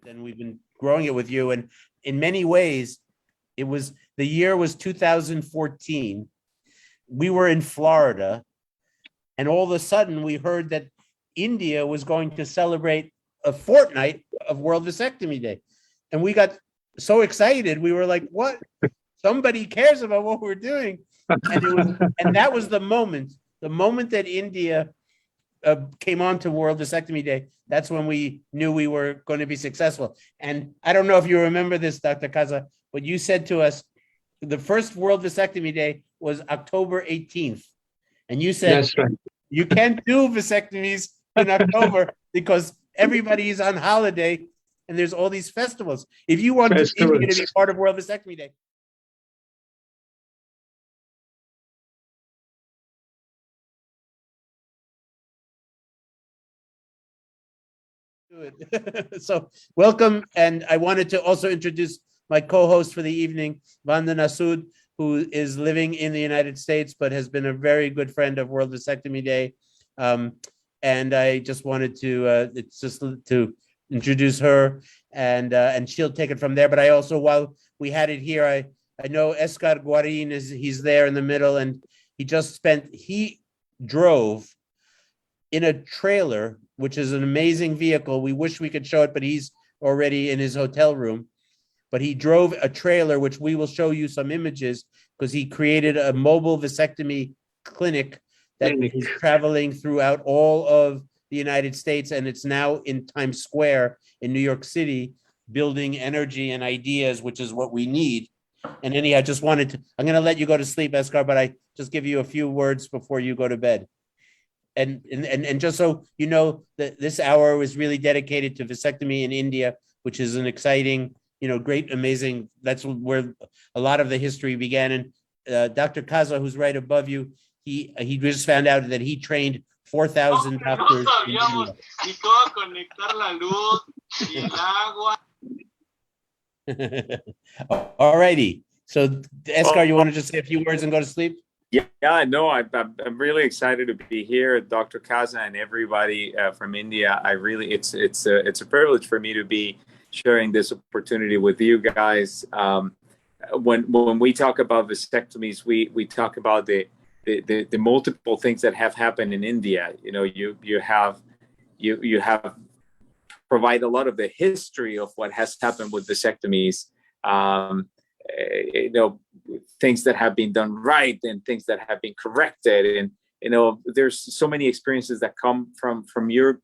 and we've been growing it with you. And in many ways, the year was 2014. We were in Florida, and all of a sudden we heard that India was going to celebrate a fortnight of World Vasectomy Day. And we got so excited. We were like, what? Somebody cares about what we're doing. And that was the moment that India came on to World Vasectomy Day. That's when we knew we were going to be successful. And I don't know if you remember this, Dr. Kaza, but you said to us, the first World Vasectomy Day was October 18th. And you said, That's right. You can't do vasectomies in October because everybody is on holiday and there's all these festivals. If you want India to be part of World Vasectomy Day. So welcome. And I wanted to also introduce my co-host for the evening, Vandana Sood, who is living in the United States, but has been a very good friend of World Vasectomy Day. And I just wanted to introduce her, and she'll take it from there. But I also, while we had it here, I know Escar Guarin he's there in the middle, and he drove in a trailer, which is an amazing vehicle. We wish we could show it, but he's already in his hotel room. But he drove a trailer, which we will show you some images, because he created a mobile vasectomy clinic that is traveling throughout all of the United States. And it's now in Times Square in New York City, building energy and ideas, which is what we need. And anyhow, I'm going to let you go to sleep, Escar, but I just give you a few words before you go to bed. And just so you know, that this hour was really dedicated to vasectomy in India, which is an exciting, great, amazing, that's where a lot of the history began. And Dr. Kaza, who's right above you, he just found out that he trained 4,000 doctors. All righty. So, Escar, you want to just say a few words and go to sleep? Yeah, no, I'm really excited to be here, Dr. Kaza, and everybody from India. It's a privilege for me to be sharing this opportunity with you guys. When we talk about vasectomies, we talk about the multiple things that have happened in India. You have provide a lot of the history of what has happened with vasectomies. Things that have been done right and things that have been corrected, and there's so many experiences that come from your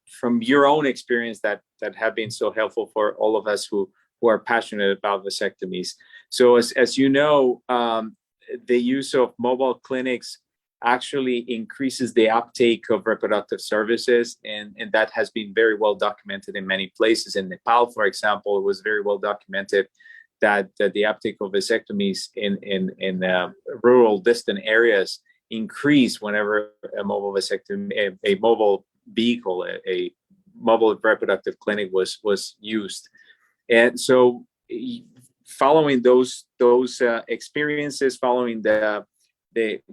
own experience that have been so helpful for all of us who are passionate about vasectomies. So as you know, the use of mobile clinics actually increases the uptake of reproductive services, and that has been very well documented in many places. In Nepal, for example, it was very well documented that the uptake of vasectomies in rural, distant areas increased whenever a mobile vasectomy, a mobile vehicle, a mobile reproductive clinic was used. And so, following those experiences, following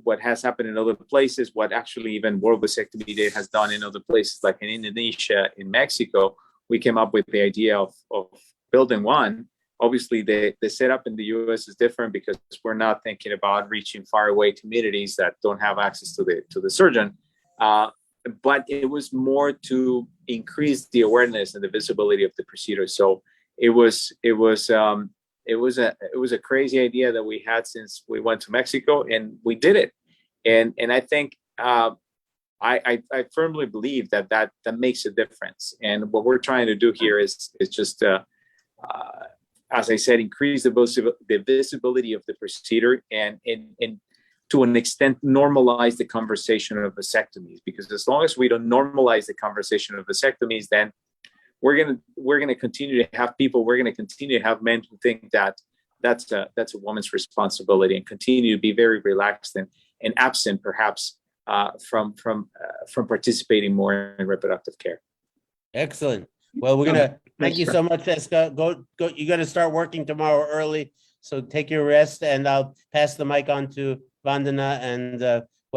what has happened in other places, what actually even World Vasectomy Day has done in other places, like in Indonesia, in Mexico, we came up with the idea of building one. Obviously, the setup in the U.S. is different because we're not thinking about reaching faraway communities that don't have access to the surgeon. But it was more to increase the awareness and the visibility of the procedure. So it was a crazy idea that we had since we went to Mexico, and we did it. And I think I firmly believe that makes a difference. And what we're trying to do here is just as I said, increase the visibility of the procedure, and to an extent normalize the conversation of vasectomies. Because as long as we don't normalize the conversation of vasectomies, then we're gonna continue to have people. We're gonna continue to have men who think that that's a woman's responsibility, and continue to be very relaxed and absent, perhaps, from participating more in reproductive care. Excellent. Well, we're gonna thank you so much, Esca. Go. You got to start working tomorrow early, so take your rest, and I'll pass the mic on to Vandana, and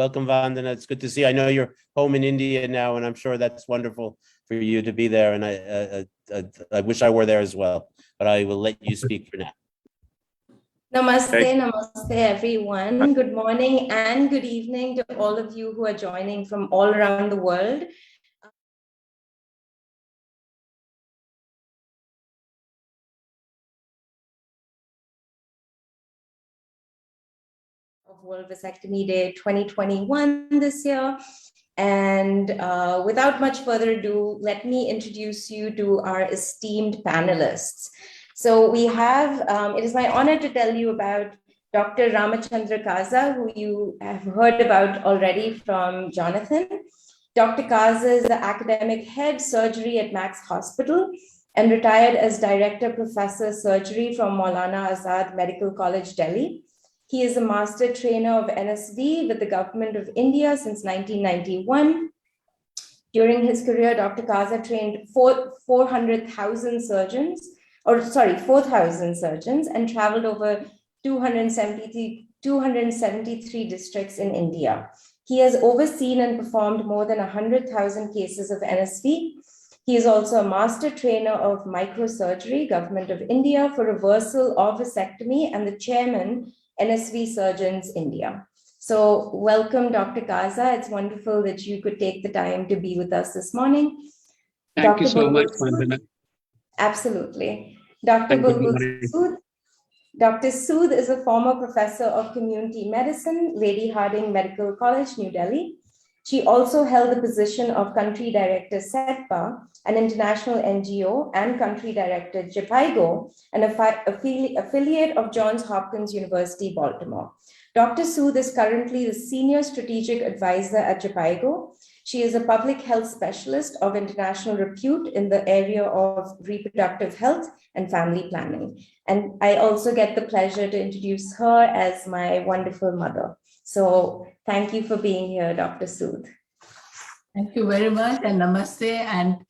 Welcome, Vandana. It's good to see you. I know you're home in India now, and I'm sure that's wonderful for you to be there. And I wish I were there as well, but I will let you speak for now. Namaste, namaste, everyone. Good morning and good evening to all of you who are joining from all around the world. Of World Vasectomy Day 2021 this year. And without much further ado, let me introduce you to our esteemed panelists. So we have, it is my honor to tell you about Dr. Ramachandra Kaza, who you have heard about already from Jonathan. Dr. Kaza is the academic head surgery at Max Hospital and retired as Director Professor Surgery from Maulana Azad Medical College, Delhi. He is a master trainer of NSV with the Government of India since 1991. During his career, Dr. Kaza trained 4,000 surgeons and traveled over 273 districts in India. He has overseen and performed more than 100,000 cases of NSV. He is also a master trainer of microsurgery, Government of India, for reversal of vasectomy, and the chairman, NSV Surgeons India. So welcome, Dr. Kaza. It's wonderful that you could take the time to be with us this morning. Thank you so much, Vandana. Absolutely. Dr. Bulbul Sood. Dr. Sood is a former professor of community medicine, Lady Hardinge Medical College, New Delhi. She also held the position of country director SETPA, an international NGO, and country director JHPIEGO, an affiliate of Johns Hopkins University, Baltimore. Dr. Sood is currently the senior strategic advisor at JHPIEGO. She is a public health specialist of international repute in the area of reproductive health and family planning. And I also get the pleasure to introduce her as my wonderful mother. So thank you for being here, Dr. Sood. Thank you very much, and namaste, and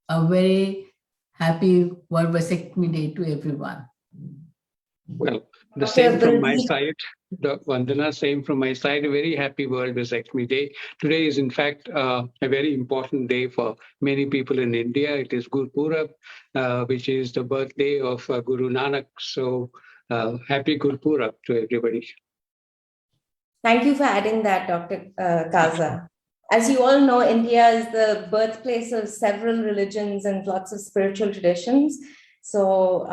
a very happy World Vasectomy Day to everyone. Well, the same from my side, Vandana, same from my side, a very happy World Vasectomy Day. Today is in fact a very important day for many people in India. It is Gurpurab, which is the birthday of Guru Nanak. So happy Gurpurab to everybody. Thank you for adding that, Dr. Kaza. As you all know, India is the birthplace of several religions and lots of spiritual traditions. So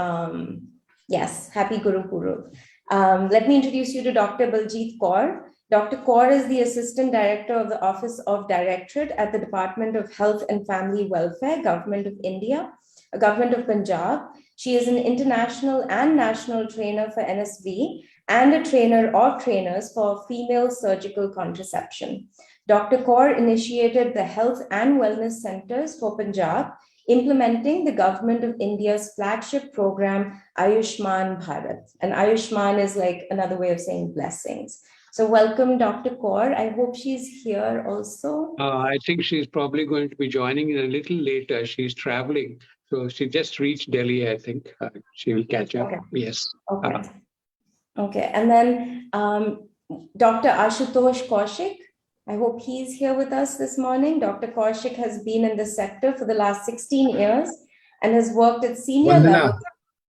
yes, happy Guru Purab. Let me introduce you to Dr. Baljit Kaur. Dr. Kaur is the Assistant Director of the Office of Directorate at the Department of Health and Family Welfare, Government of India, Government of Punjab. She is an international and national trainer for NSV and a trainer of trainers for female surgical contraception. Dr. Kaur initiated the Health and Wellness Centers for Punjab, implementing the Government of India's flagship program, Ayushman Bharat. And Ayushman is like another way of saying blessings. So welcome, Dr. Kaur. I hope she's here also. I think she's probably going to be joining in a little later. She's traveling. So she just reached Delhi, I think. She will catch up. Okay. Yes. Okay. Okay. And then Dr. Ashitosh Koshik. I hope he's here with us this morning. Dr. Koshik has been in this sector for the last 16 years and has worked at senior level.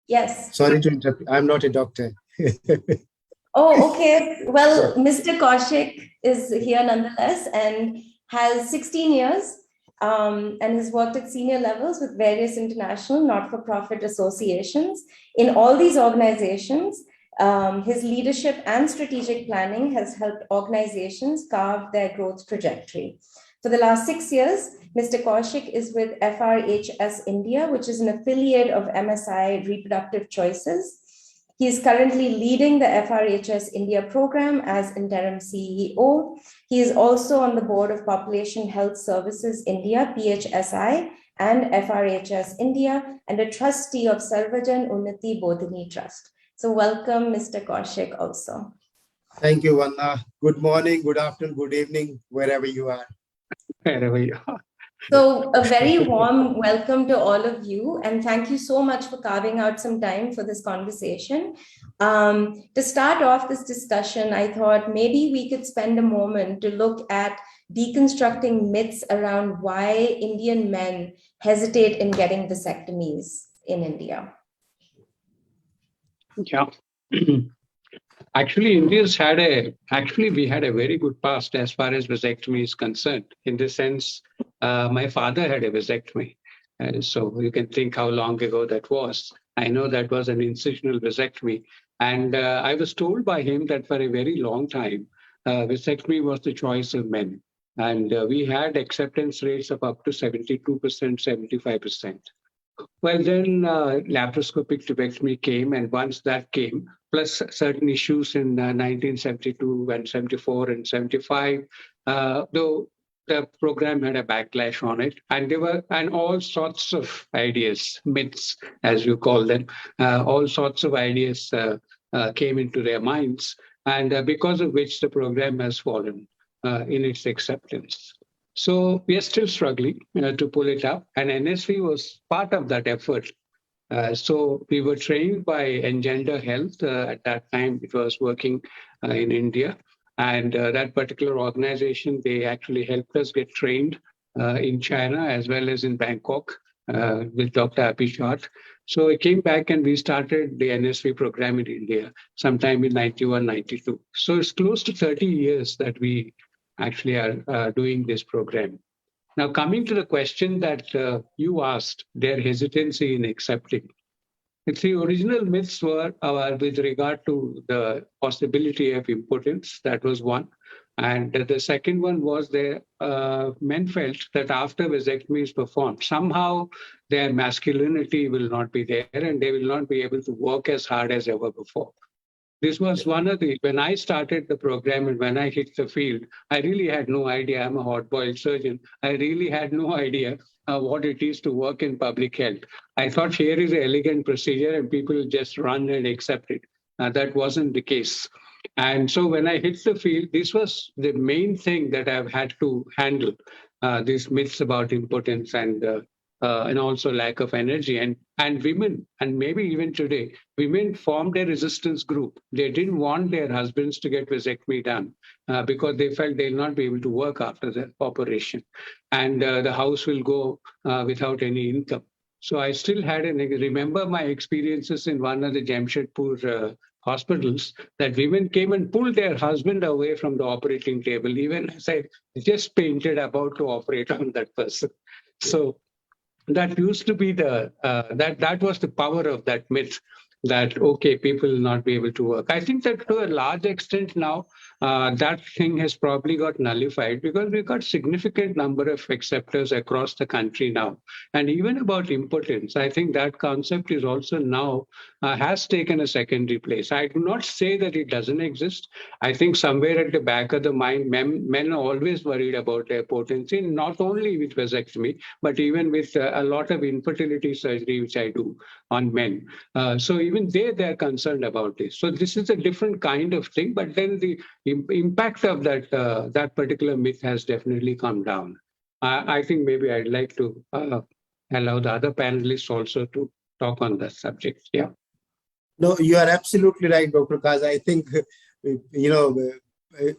Yes. Sorry to interrupt. I'm not a doctor. Oh, okay. Well, Mr. Koshik is here nonetheless and has 16 years and has worked at senior levels with various international not-for-profit associations. In all these organizations, his leadership and strategic planning has helped organizations carve their growth trajectory. For the last 6 years, Mr. Koshik is with FRHS India, which is an affiliate of MSI Reproductive Choices. He is currently leading the FRHS India program as interim CEO. He is also on the board of Population Health Services India, PHSI, and FRHS India, and a trustee of Sarvajan Unnati Bodhini Trust. So welcome, Mr. Koshik also. Thank you, Vanna. Good morning, good afternoon, good evening, wherever you are. Wherever you are. So a very warm welcome to all of you, and thank you so much for carving out some time for this conversation. To start off this discussion, I thought maybe we could spend a moment to look at deconstructing myths around why Indian men hesitate in getting vasectomies in India. Yeah. Actually, we had a very good past as far as vasectomy is concerned. In the sense, my father had a vasectomy. So you can think how long ago that was. I know that was an incisional vasectomy. And I was told by him that for a very long time, vasectomy was the choice of men. And we had acceptance rates of up to 72%, 75%. Well, then laparoscopic tubectomy came, and once that came, plus certain issues in 1972 and 74 and 75, though the program had a backlash on it, and there were all sorts of ideas, myths, as you call them, all sorts of ideas came into their minds, and because of which the program has fallen in its acceptance. So we are still struggling to pull it up, and NSV was part of that effort. So we were trained by Engender Health. At that time, it was working in India. And that particular organization, they actually helped us get trained in China as well as in Bangkok with Dr. Abhishek. So I came back and we started the NSV program in India sometime in 91, 92. So it's close to 30 years that we actually are doing this program. Now, coming to the question that you asked, their hesitancy in accepting. The original myths were with regard to the possibility of impotence. That was one. And the second one was men felt that after vasectomy is performed, somehow their masculinity will not be there and they will not be able to work as hard as ever before. This was when I started the program and when I hit the field, I really had no idea. I'm a hot-boiled surgeon. I really had no idea what it is to work in public health. I thought here is an elegant procedure and people just run and accept it. That wasn't the case. And so when I hit the field, this was the main thing that I've had to handle, these myths about impotence and also lack of energy. And women, and maybe even today, women formed a resistance group. They didn't want their husbands to get vasectomy done because they felt they'll not be able to work after the operation. And the house will go without any income. So I still remember my experiences in one of the Jamshedpur hospitals that women came and pulled their husband away from the operating table, even as I just painted about to operate on that person. So that used to be that was the power of that myth that, okay, people will not be able to work. I think that to a large extent now, that thing has probably got nullified because we've got significant number of acceptors across the country now. And even about impotence, I think that concept is also now has taken a secondary place. I do not say that it doesn't exist. I think somewhere at the back of the mind, men are always worried about their potency, not only with vasectomy, but even with a lot of infertility surgery, which I do on men. So even they're concerned about this. So this is a different kind of thing, but then the impact of that particular myth has definitely come down. I think maybe I'd like to allow the other panelists also to talk on that subject. Yeah. No, you are absolutely right, Dr. Kaza. I think,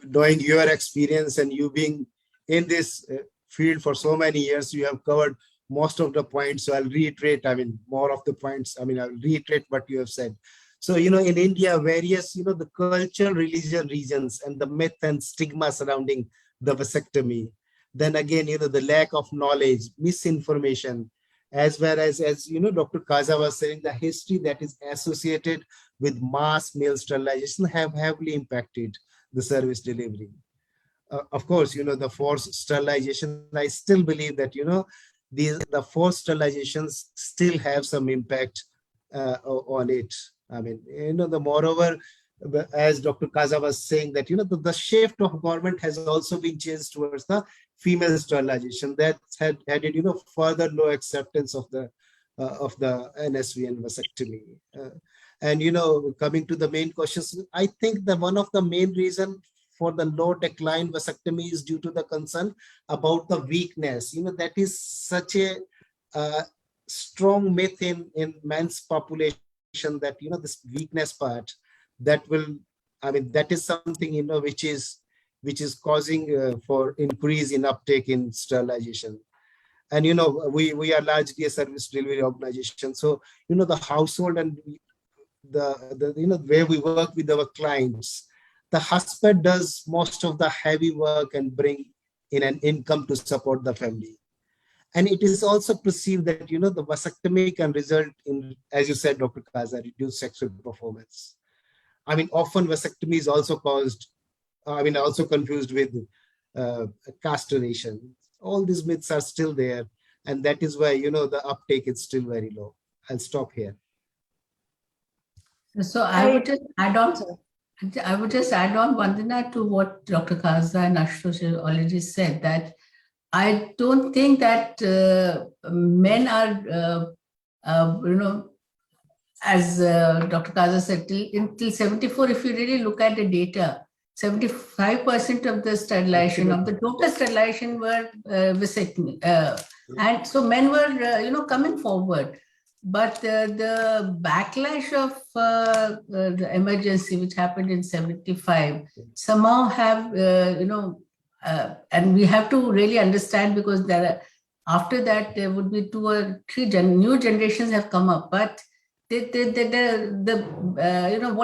knowing your experience and you being in this field for so many years, you have covered most of the points. So I'll reiterate, more of the points. I'll reiterate what you have said. So, in India, various, the cultural, religious reasons and the myth and stigma surrounding the vasectomy. Then again, the lack of knowledge, misinformation, as well as Dr. Kaza was saying, the history that is associated with mass male sterilization have heavily impacted the service delivery. Of course, the forced sterilization, I still believe that, the forced sterilizations still have some impact on it. Moreover, as Dr. Kaza was saying that, the shift of government has also been changed towards the female sterilization that had added, further low acceptance of the NSV and vasectomy. And, coming to the main questions, I think that one of the main reasons for the low decline vasectomy is due to the concern about the weakness. That is such a strong myth in men's population that, this weakness part that will, that is something, which is causing for increase in uptake in sterilization. And, we are largely a service delivery organization. So, the household and the where we work with our clients, the husband does most of the heavy work and bring in an income to support the family. And it is also perceived that, the vasectomy can result in, as you said, Dr. Kaza, reduced sexual performance. Often vasectomy is also also confused with castration. All these myths are still there. And that is why, the uptake is still very low. I'll stop here. So I would just add on, Vandana, to what Dr. Kaza and Ashutosh already said, that I don't think that men are, as Dr. Kaza said, till 74, if you really look at the data, 75% of the sterilization, of the total sterilization were vasectomy. And so men were, coming forward. But the backlash of the emergency, which happened in 75, somehow have, and we have to really understand, because after that, there would be 2 or 3 new generations have come up. But what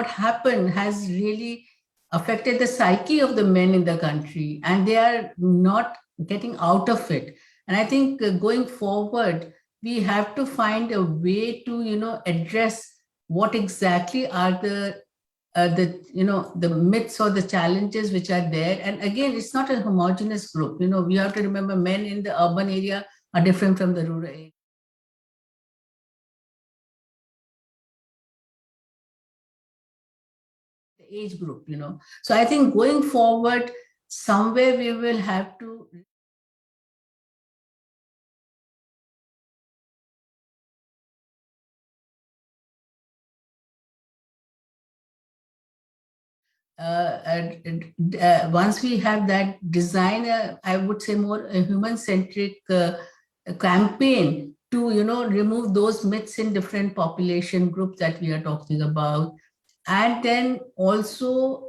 happened has really affected the psyche of the men in the country, and they are not getting out of it. And I think going forward, we have to find a way to, address what exactly are the myths or the challenges which are there. And again, it's not a homogeneous group. We have to remember men in the urban area are different from the rural area. The age group, So I think going forward, somewhere we will have to once we have that design, I would say more a human-centric campaign to, remove those myths in different population groups that we are talking about. And then also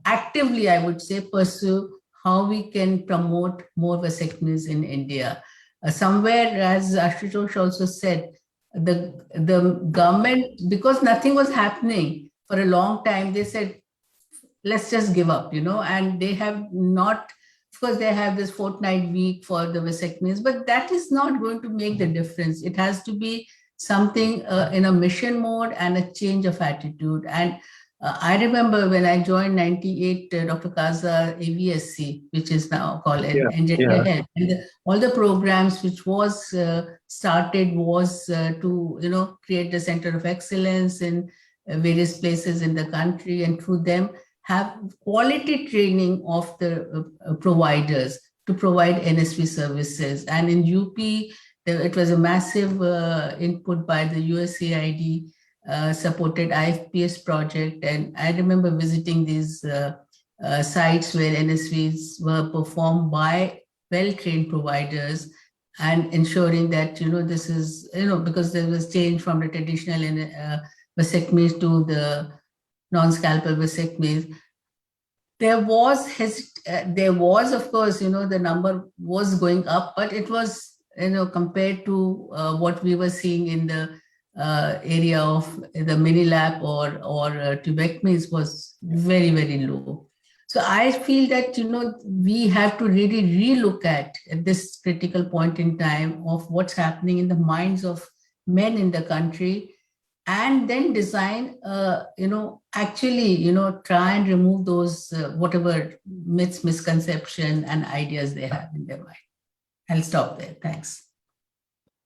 actively, I would say, pursue how we can promote more vasectomies in India. Somewhere, as Ashutosh also said, the government, because nothing was happening for a long time, they said, let's just give up, and they have not, of course, they have this fortnight week for the vasectomies, but that is not going to make the difference. It has to be something in a mission mode and a change of attitude. And I remember when I joined 98, Dr. Kaza, AVSC, which is now called Engineer Health, and all the programs which was started was to, create the Center of Excellence in various places in the country, and through them have quality training of the providers to provide NSV services. And in UP, it was a massive input by the USAID supported IFPS project. And I remember visiting these sites where NSVs were performed by well-trained providers, and ensuring that, this is, because there was change from the traditional vasectomies to the non-scalpel vasectomies. There was, of course, the number was going up, but it was, compared to what we were seeing in the area of the mini lap or tubectomies was very, very low. So I feel that, we have to really relook at this critical point in time of what's happening in the minds of men in the country, and then design, actually, try and remove those, whatever myths, misconception, and ideas they have in their mind. I'll stop there. Thanks.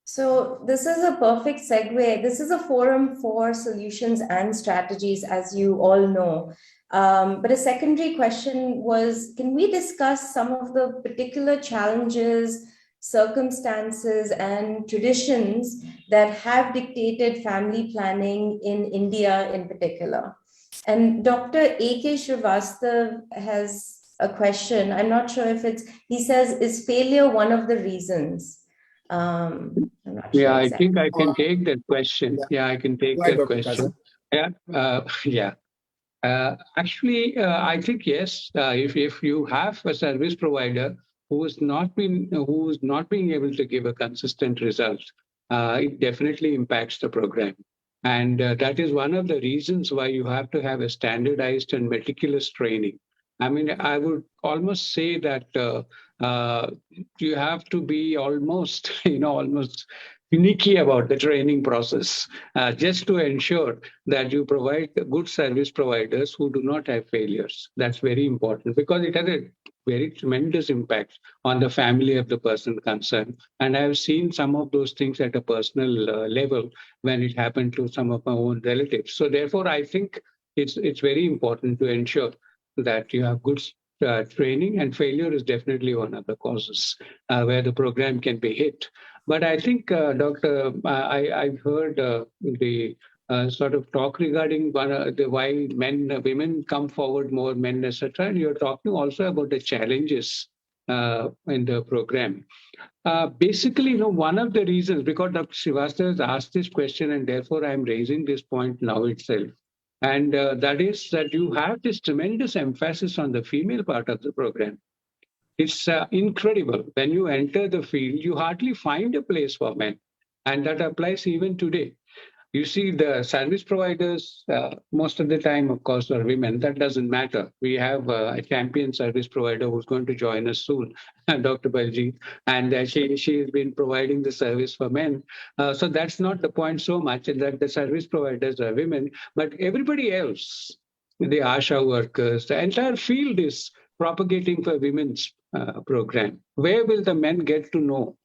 So this is a perfect segue. This is a forum for solutions and strategies, as you all know. But a secondary question was, can we discuss some of the particular challenges, circumstances, and traditions that have dictated family planning in India in particular? And Dr. A.K. Srivastav has a question. I'm not sure if he says, is failure one of the reasons? I'm not sure Yeah, exactly. I think I can take that question. Yeah, I can take Go ahead, that Dr. question. Kaza. Yeah, actually, I think yes. If you have a service provider who's not being able to give a consistent result, it definitely impacts the program, and that is one of the reasons why you have to have a standardized and meticulous training. I mean, I would almost say that you have to be almost, almost finicky about the training process, just to ensure that you provide good service providers who do not have failures. That's very important because it has a very tremendous impact on the family of the person concerned. And I've seen some of those things at a personal level when it happened to some of my own relatives. So therefore, I think it's very important to ensure that you have good training, and failure is definitely one of the causes where the program can be hit. But I think, Doctor, I've heard the sort of talk regarding why women come forward more, men, etc. And you're talking also about the challenges in the program. Basically, one of the reasons, because Dr. Srivastava has asked this question, and therefore I'm raising this point now itself. And that is that you have this tremendous emphasis on the female part of the program. It's incredible. When you enter the field, you hardly find a place for men. And that applies even today. You see, the service providers, most of the time, of course, are women. That doesn't matter. We have a champion service provider who's going to join us soon, Dr. Baljeet, and she's been providing the service for men. So that's not the point so much, that the service providers are women, but everybody else, the ASHA workers, the entire field is propagating for women's program. Where will the men get to know?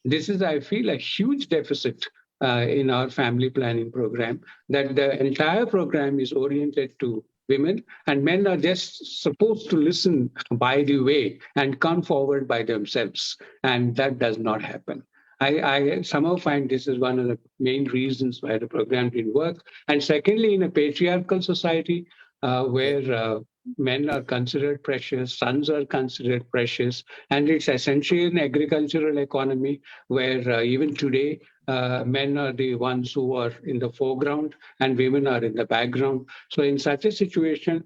This is, I feel, a huge deficit in our family planning program, that the entire program is oriented to women, and men are just supposed to listen by the way and come forward by themselves. And that does not happen. I somehow find this is one of the main reasons why the program didn't work. And secondly, in a patriarchal society where men are considered precious, sons are considered precious, and it's essentially an agricultural economy where even today men are the ones who are in the foreground and women are in the background. So in such a situation,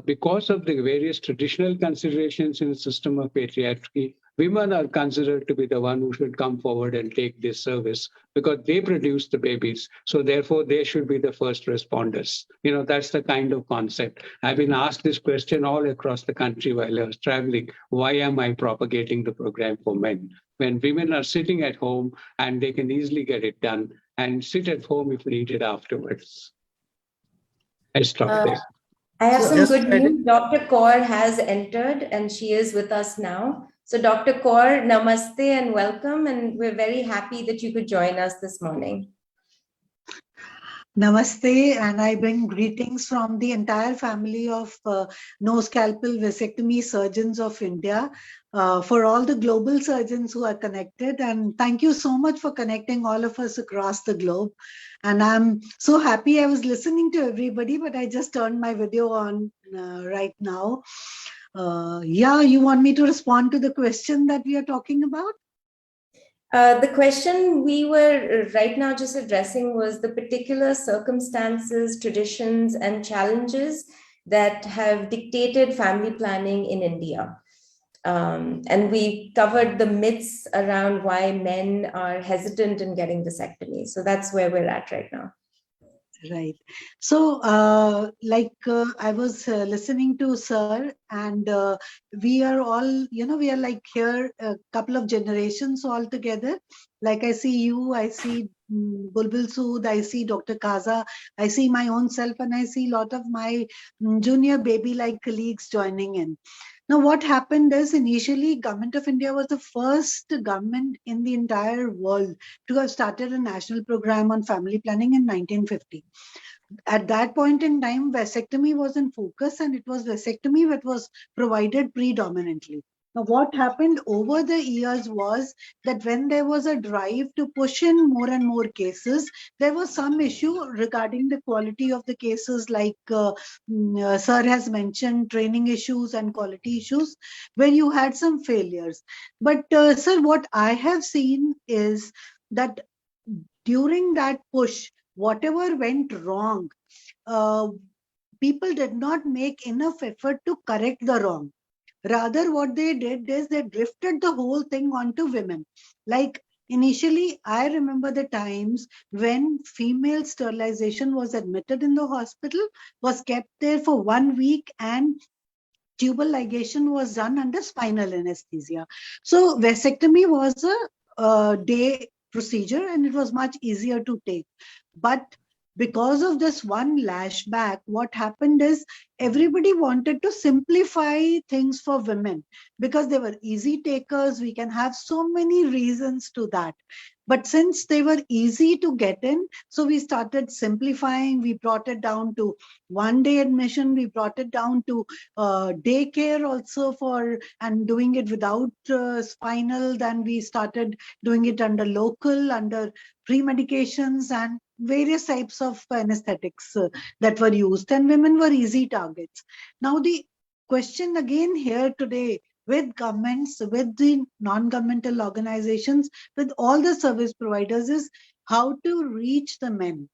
because of the various traditional considerations in the system of patriarchy, women are considered to be the one who should come forward and take this service because they produce the babies. So therefore, they should be the first responders. That's the kind of concept. I've been asked this question all across the country while I was traveling. Why am I propagating the program for men? When women are sitting at home and they can easily get it done and sit at home if needed afterwards. I stop there. I have some Yes, good news. Dr. Kaur has entered and she is with us now. So Dr. Kaur, namaste and welcome. And we're very happy that you could join us this morning. Namaste, and I bring greetings from the entire family of no scalpel vasectomy surgeons of India, for all the global surgeons who are connected. And thank you so much for connecting all of us across the globe. And I'm so happy. I was listening to everybody, but I just turned my video on right now. Yeah, you want me to respond to the question that we are talking about? The question we were right now just addressing was the particular circumstances, traditions, and challenges that have dictated family planning in India. And we covered the myths around why men are hesitant in getting vasectomy. So that's where we're at right now. Right. So, I was listening to Sir, and we are all, we are like here a couple of generations all together. Like I see you, I see Bulbul Sood, I see Dr. Kaza, I see my own self, and I see a lot of my junior baby-like colleagues joining in. Now, what happened is initially, Government of India was the first government in the entire world to have started a national program on family planning in 1950. At that point in time, vasectomy was in focus, and it was vasectomy that was provided predominantly. Now, what happened over the years was that when there was a drive to push in more and more cases, there was some issue regarding the quality of the cases, like Sir has mentioned, training issues and quality issues, where you had some failures. But Sir, what I have seen is that during that push, whatever went wrong, uh, people did not make enough effort to correct the wrong. Rather, what they did is they drifted the whole thing onto women. Like initially, I remember the times when female sterilization was admitted in the hospital, was kept there for 1 week, and tubal ligation was done under spinal anesthesia. So vasectomy was a day procedure and it was much easier to take. But because of this one lashback, what happened is everybody wanted to simplify things for women because they were easy takers. We can have so many reasons to that. But since they were easy to get in, so we started simplifying. We brought it down to 1 day admission. We brought it down to daycare also for, and doing it without spinal. Then we started doing it under local, under pre-medications and various types of anesthetics that were used, and women were easy targets. Now the question again here today, with governments, with the non-governmental organizations, with all the service providers, is how to reach the men.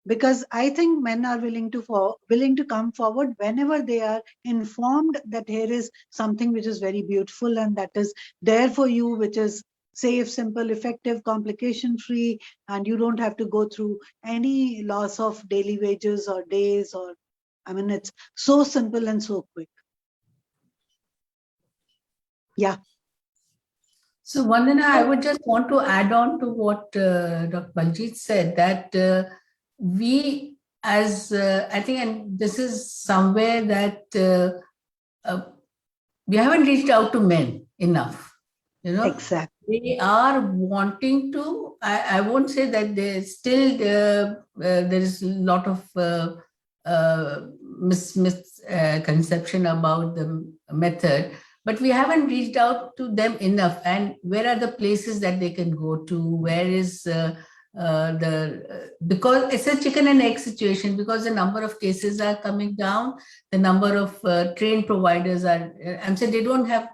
Because I think men are willing to come forward whenever they are informed that here is something which is very beautiful and that is there for you, which is safe, simple, effective, complication-free, and you don't have to go through any loss of daily wages or days, or, I mean, it's so simple and so quick. Yeah. So Vandana, I would just want to add on to what Dr. Baljeet said, that we as, I think, and this is somewhere that we haven't reached out to men enough. You know, exactly. They are wanting to, I won't say that there's still, there is a lot of misconception about the method, but we haven't reached out to them enough. And where are the places that they can go to? Where is because it's a chicken and egg situation, because the number of cases are coming down, the number of trained providers are, I'm saying they don't have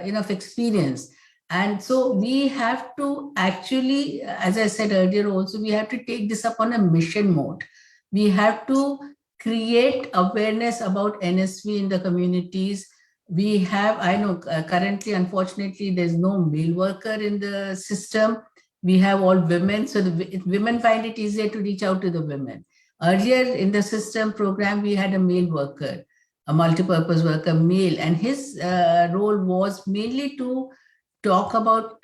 enough experience. And so we have to actually, as I said earlier also, we have to take this up on a mission mode. We have to create awareness about NSV in the communities. We have, I know currently, unfortunately, there's no male worker in the system. We have all women, so the women find it easier to reach out to the women. Earlier in the system program, we had a male worker, a multi-purpose worker, male, and his role was mainly to talk about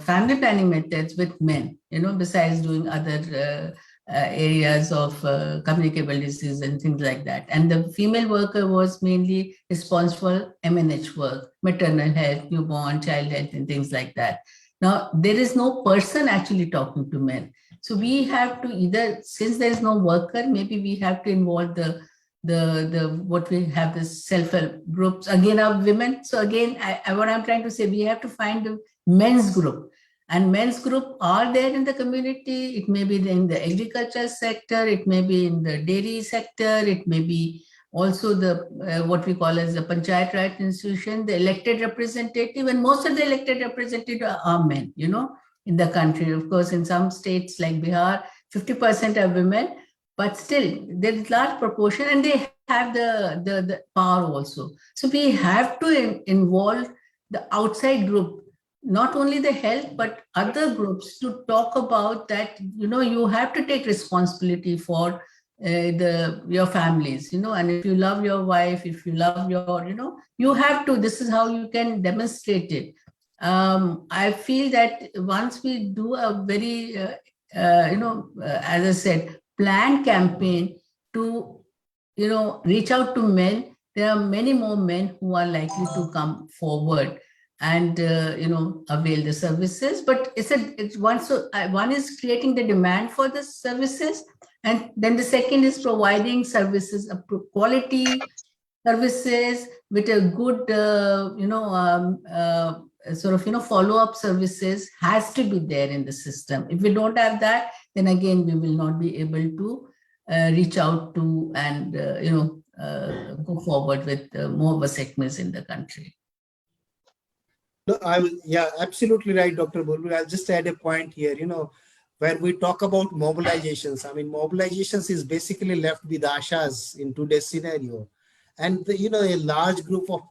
family planning methods with men, you know, besides doing other areas of communicable disease and things like that. And the female worker was mainly responsible MNH work, maternal health, newborn, child health, and things like that. Now, there is no person actually talking to men. So we have to either, since there is no worker, maybe we have to involve the what we have, the self-help groups again of women. So again, what I'm trying to say, we have to find a men's group, and men's group are there in the community. It may be in the agriculture sector, it may be in the dairy sector, it may be also the what we call as the Panchayat Raj institution, the elected representative, and most of the elected representatives are men, you know, in the country. Of course, in some states like Bihar, 50% are women, but still there is large proportion, and they have the power also. So we have to involve the outside group, not only the health, but other groups, to talk about that, you know, you have to take responsibility for your families, you know, and if you love your wife, if you love your, you know, you have to, this is how you can demonstrate it. I feel that once we do a very, you know, as I said, planned campaign to, you know, reach out to men, there are many more men who are likely to come forward and, you know, avail the services. But it's one, so one is creating the demand for the services, and then the second is providing services, quality services with a good, follow-up services has to be there in the system. If we don't have that, then again, we will not be able to reach out to and, go forward with more vasectomies in the country. No, yeah, absolutely right, Dr. Bulbul. I'll just add a point here. When we talk about mobilizations, mobilizations is basically left with Ashas in today's scenario. And, a large group of,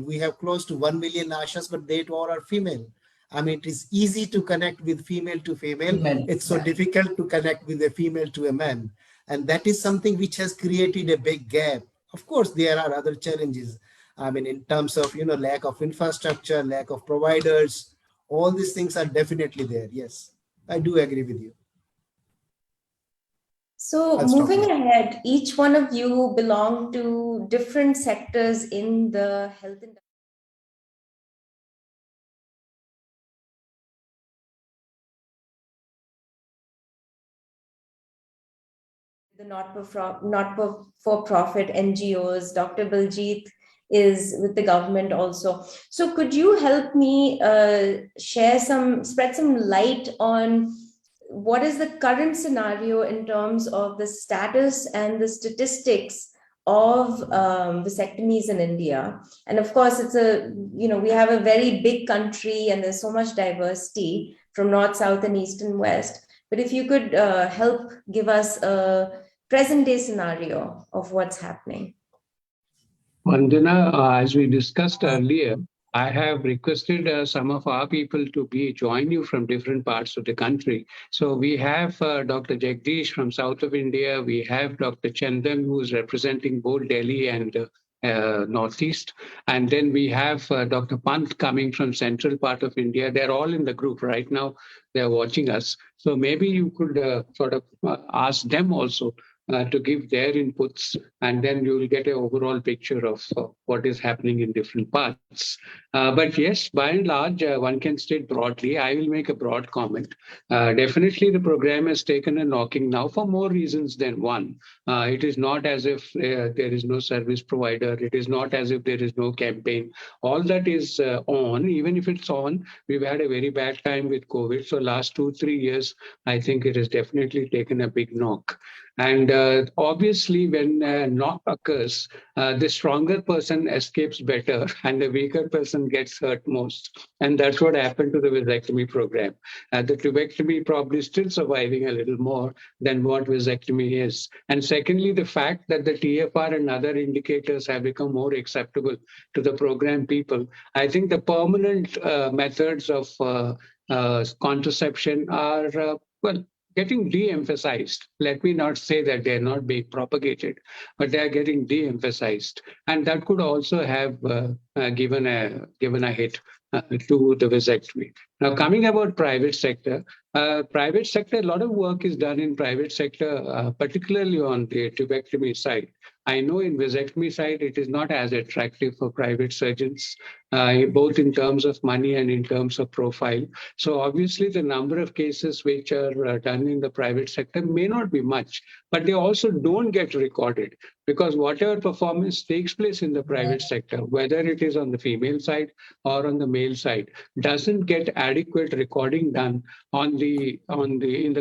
we have close to 1 million Ashas, but they all are female. It is easy to connect with female to female. It's so difficult to connect with a female to a man. And that is something which has created a big gap. Of course, there are other challenges. In terms of, lack of infrastructure, lack of providers, all these things are definitely there. Yes, I do agree with you. So moving ahead, each one of you belong to different sectors in the health industry. The not-for-profit NGOs, Dr. Baljeet is with the government also. So could you help me spread some light on what is the current scenario in terms of the status and the statistics of vasectomies in India? And of course, we have a very big country and there's so much diversity from north, south, and east and west. But if you could help give us a present day scenario of what's happening. Vandana, as we discussed earlier, I have requested some of our people to join you from different parts of the country. So we have Dr. Jagdish from south of India. We have Dr. Chandan, who is representing both Delhi and Northeast. And then we have Dr. Pant coming from central part of India. They're all in the group right now. They're watching us. So maybe you could ask them also to give their inputs, and then you will get an overall picture of what is happening in different parts. But yes, by and large, one can state broadly. I will make a broad comment. Definitely, the program has taken a knocking now for more reasons than one. It is not as if there is no service provider. It is not as if there is no campaign. All that is on. Even if it's on, we've had a very bad time with COVID. So last 2-3 years, I think it has definitely taken a big knock. And obviously, when knock occurs, the stronger person escapes better and the weaker person gets hurt most. And that's what happened to the vasectomy program. The tubectomy probably still surviving a little more than what vasectomy is. And secondly, the fact that the TFR and other indicators have become more acceptable to the program people. I think the permanent methods of contraception are, getting de-emphasized. Let me not say that they're not being propagated, but they're getting de-emphasized. And that could also have given a hit to the vasectomy. Now, coming about private sector, a lot of work is done in private sector, particularly on the tubectomy side. I know in vasectomy side, it is not as attractive for private surgeons, both in terms of money and in terms of profile. So obviously the number of cases which are done in the private sector may not be much, but they also don't get recorded because whatever performance takes place in the private sector, whether it is on the female side or on the male side, doesn't get adequate recording done in the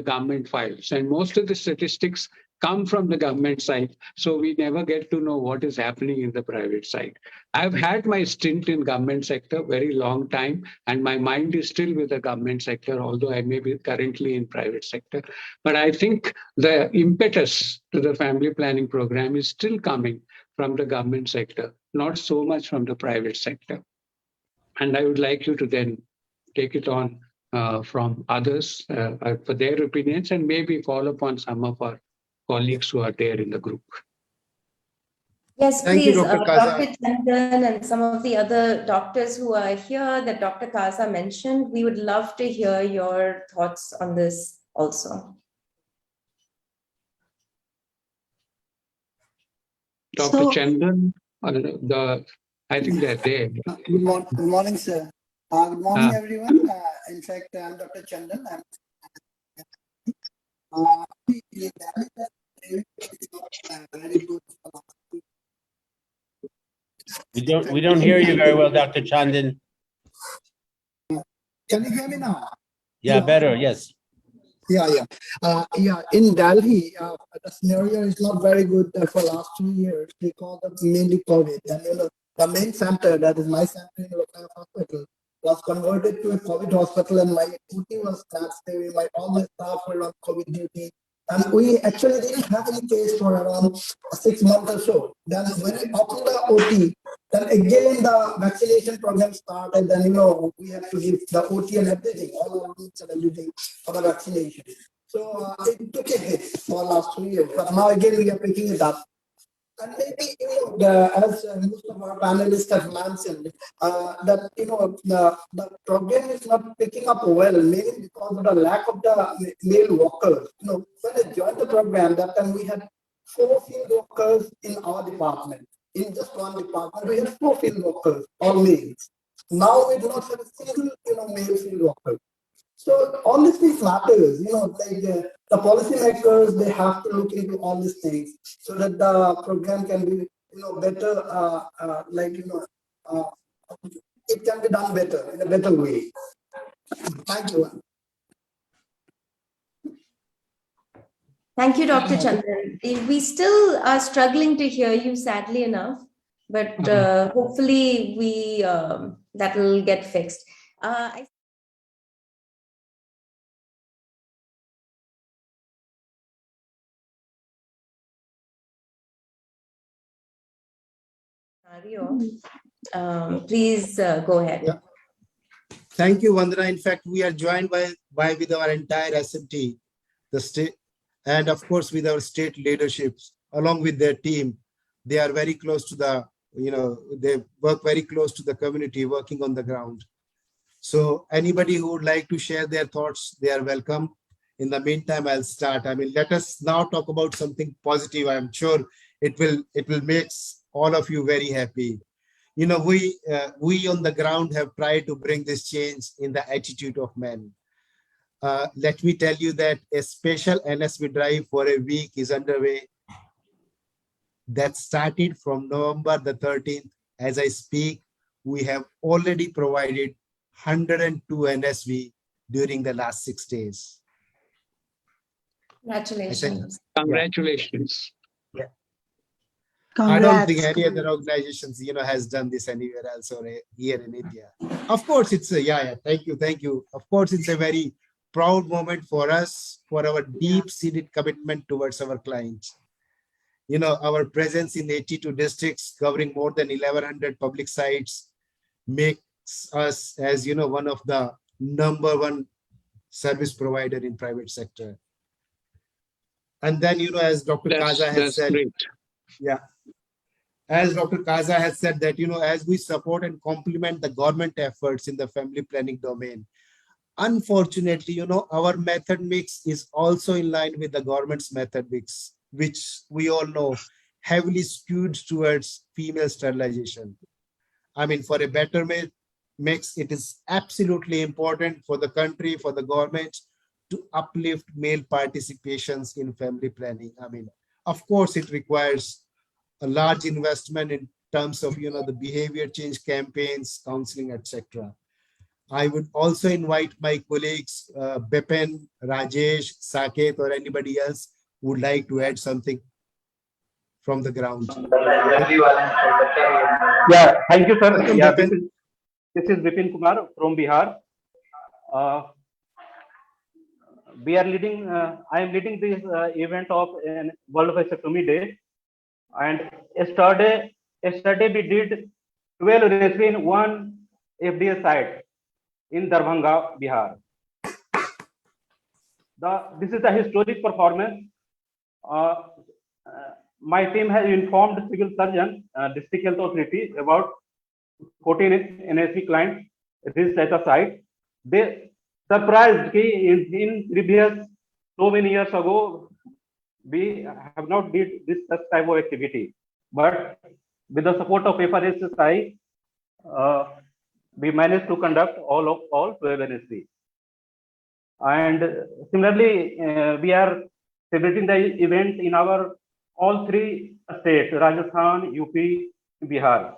government files. And most of the statistics come from the government side. So we never get to know what is happening in the private side. I've had my stint in government sector very long time, and my mind is still with the government sector, although I may be currently in private sector. But I think the impetus to the family planning program is still coming from the government sector, not so much from the private sector. And I would like you to then take it on from others for their opinions and maybe follow upon some of our colleagues who are there in the group. Yes, Thank please, you, Dr. Kaza. Dr. Chandan and some of the other doctors who are here that Dr. Kaza mentioned, we would love to hear your thoughts on this also. Dr. Chandan, I think they're there. Good morning, sir. Good morning, everyone. In fact, I'm Dr. Chandan. Very good. We don't hear you very well, Dr. Chandan. Can you hear me now? Yeah, better. Yes. Yeah. In Delhi, the scenario is not very good for last 2 years because of mainly COVID. And the main center, that is my center in local hospital, was converted to a COVID hospital, and my duty was transferred. All my staff were on COVID duty. And we actually didn't have any case for around 6 months or so. Then when we opened the OT, then again the vaccination program started, and we have to give the OT and everything, all our roots and everything for the vaccination. So it took a hit for last 2 years, but now again we are picking it up. And maybe as most of our panelists have mentioned, that the program is not picking up well, maybe because of the lack of the male workers. When I joined the program, that time we had 4 field workers in our department. In just one department, we had 4 field workers, all males. Now we do not have a single male field worker. So all these things matters, like the policymakers, they have to look into all these things so that the program can be, better, it can be done better, in a better way. Thank you. Thank you, Dr. Chandran. We still are struggling to hear you, sadly enough, but hopefully that will get fixed. Please go ahead. Yeah. Thank you, Vandana. In fact, we are joined with our entire SMT, the state, and of course with our state leaderships, along with their team. They are very close to the, they work very close to the community, working on the ground. So anybody who would like to share their thoughts, they are welcome. In the meantime, I'll start. Let us now talk about something positive. I'm sure it will make all of you very happy. We on the ground have tried to bring this change in the attitude of men. Let me tell you that a special NSV drive for a week is underway. That started from November the 13th. As I speak, we have already provided 102 NSV during the last 6 days. Congratulations. Congratulations. Yeah. Congrats. I don't think any other organizations, has done this anywhere else or here in India. Of course, it's thank you. Of course, it's a very proud moment for us, for our deep-seated commitment towards our clients. Our presence in 82 districts covering more than 1,100 public sites makes us as, one of the #1 service provider in private sector. And then, as Dr. Kaza has said, great. As Dr. Kaza has said that, as we support and complement the government efforts in the family planning domain, unfortunately, our method mix is also in line with the government's method mix, which we all know heavily skewed towards female sterilization. For a better mix, it is absolutely important for the country, for the government to uplift male participations in family planning. Of course, it requires a large investment in terms of, the behavior change campaigns, counseling, etc. I would also invite my colleagues, Bipin, Rajesh, Saket, or anybody else who would like to add something from the ground. Yeah, thank you, sir. Welcome, Yeah, Bipin. this is Bipin Kumar from Bihar. We are leading. I am leading this event of World Vasectomy Day, and yesterday we did 12 NSV in one FDA site in Darbhanga, Bihar. This is a historic performance. My team has informed civil surgeon, district health authority about 14 NSV clients reached at the site. They surprised in previous so many years ago, we have not did this such type of activity. But with the support of FRSSI, we managed to conduct all 12 NSV. And similarly, we are celebrating the event in our all 3 states, Rajasthan, UP, Bihar.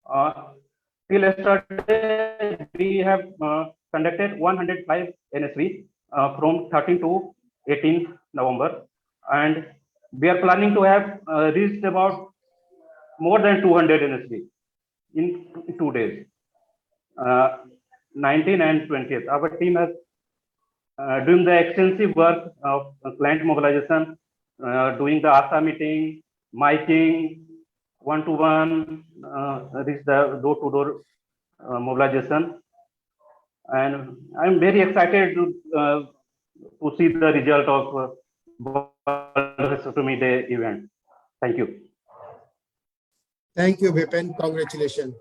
Till yesterday, we have conducted 105 NSV from 13 to 18 November, and we are planning to have reached about more than 200 NSV in 2 days, 19 and 20th. Our team has doing the extensive work of client mobilization, doing the ASA meeting, miking, one-to-one, reach the door-to-door mobilization. And I'm very excited to see the result of Vasectomy Day event. Thank you. Thank you, Vipin. Congratulations.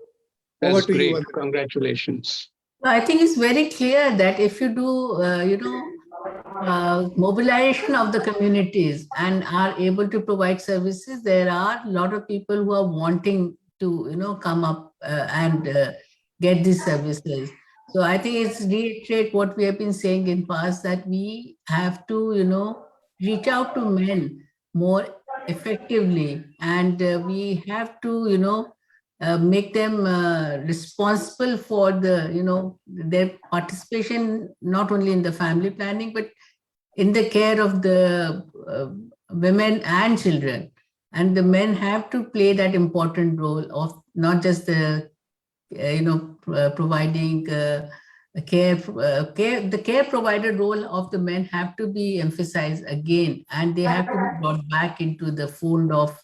That's Over to great. you. Congratulations. I think it's very clear that if you do, mobilization of the communities and are able to provide services, there are a lot of people who are wanting to, come up and get these services. So I think it's reiterate what we have been saying in past, that we have to, reach out to men more effectively, and we have to, make them responsible for their participation, not only in the family planning, but in the care of the women and children. And the men have to play that important role of not just the, providing care. The care provider role of the men have to be emphasized again, and they have to be brought back into the fold of,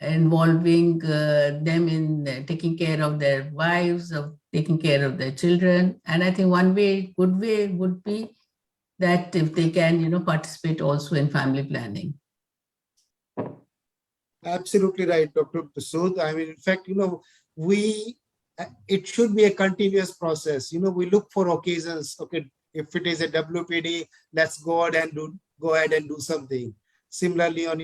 involving them in taking care of their wives, of taking care of their children. And I think one good way would be that if they can, participate also in family planning. Absolutely right, Dr. Sood. I mean, in fact, it should be a continuous process. We look for occasions. Okay, if it is a WPD, let's go ahead and do something. Similarly, on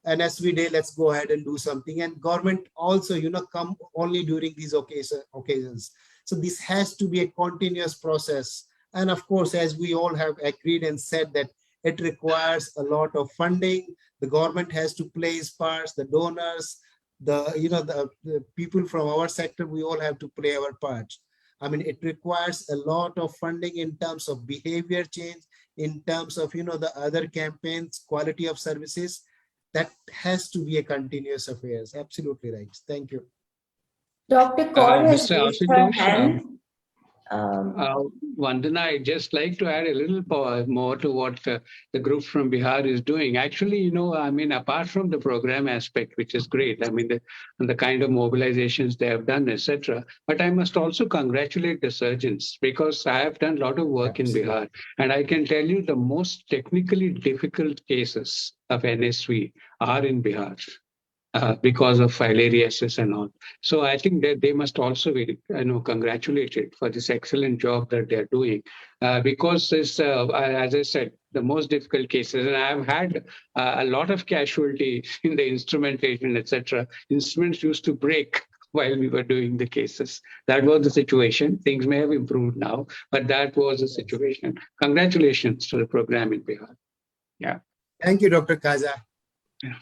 NSV Day, let's go ahead and do something. And government also, come only during these occasions. So this has to be a continuous process. And of course, as we all have agreed and said, that it requires a lot of funding. The government has to play its parts, the donors, the people from our sector, we all have to play our parts. I mean, it requires a lot of funding in terms of behavior change, in terms of, the other campaigns, quality of services. That has to be a continuous affair. Absolutely right. Thank you. Dr. Kaur has Mr. raised her Ashitosh, hand. Vandana, I'd just like to add a little more to what the group from Bihar is doing. Actually, apart from the program aspect, which is great, the kind of mobilizations they have done, etc. But I must also congratulate the surgeons, because I have done a lot of work in Bihar. And I can tell you the most technically difficult cases of NSV are in Bihar. Because of filariasis and all. So I think that they must also be, congratulated for this excellent job that they're doing. Because this, as I said, the most difficult cases, and I've had a lot of casualties in the instrumentation, etc. Instruments used to break while we were doing the cases. That was the situation. Things may have improved now, but that was the situation. Congratulations to the program in Bihar. Yeah. Thank you, Dr. Kaza. Yeah.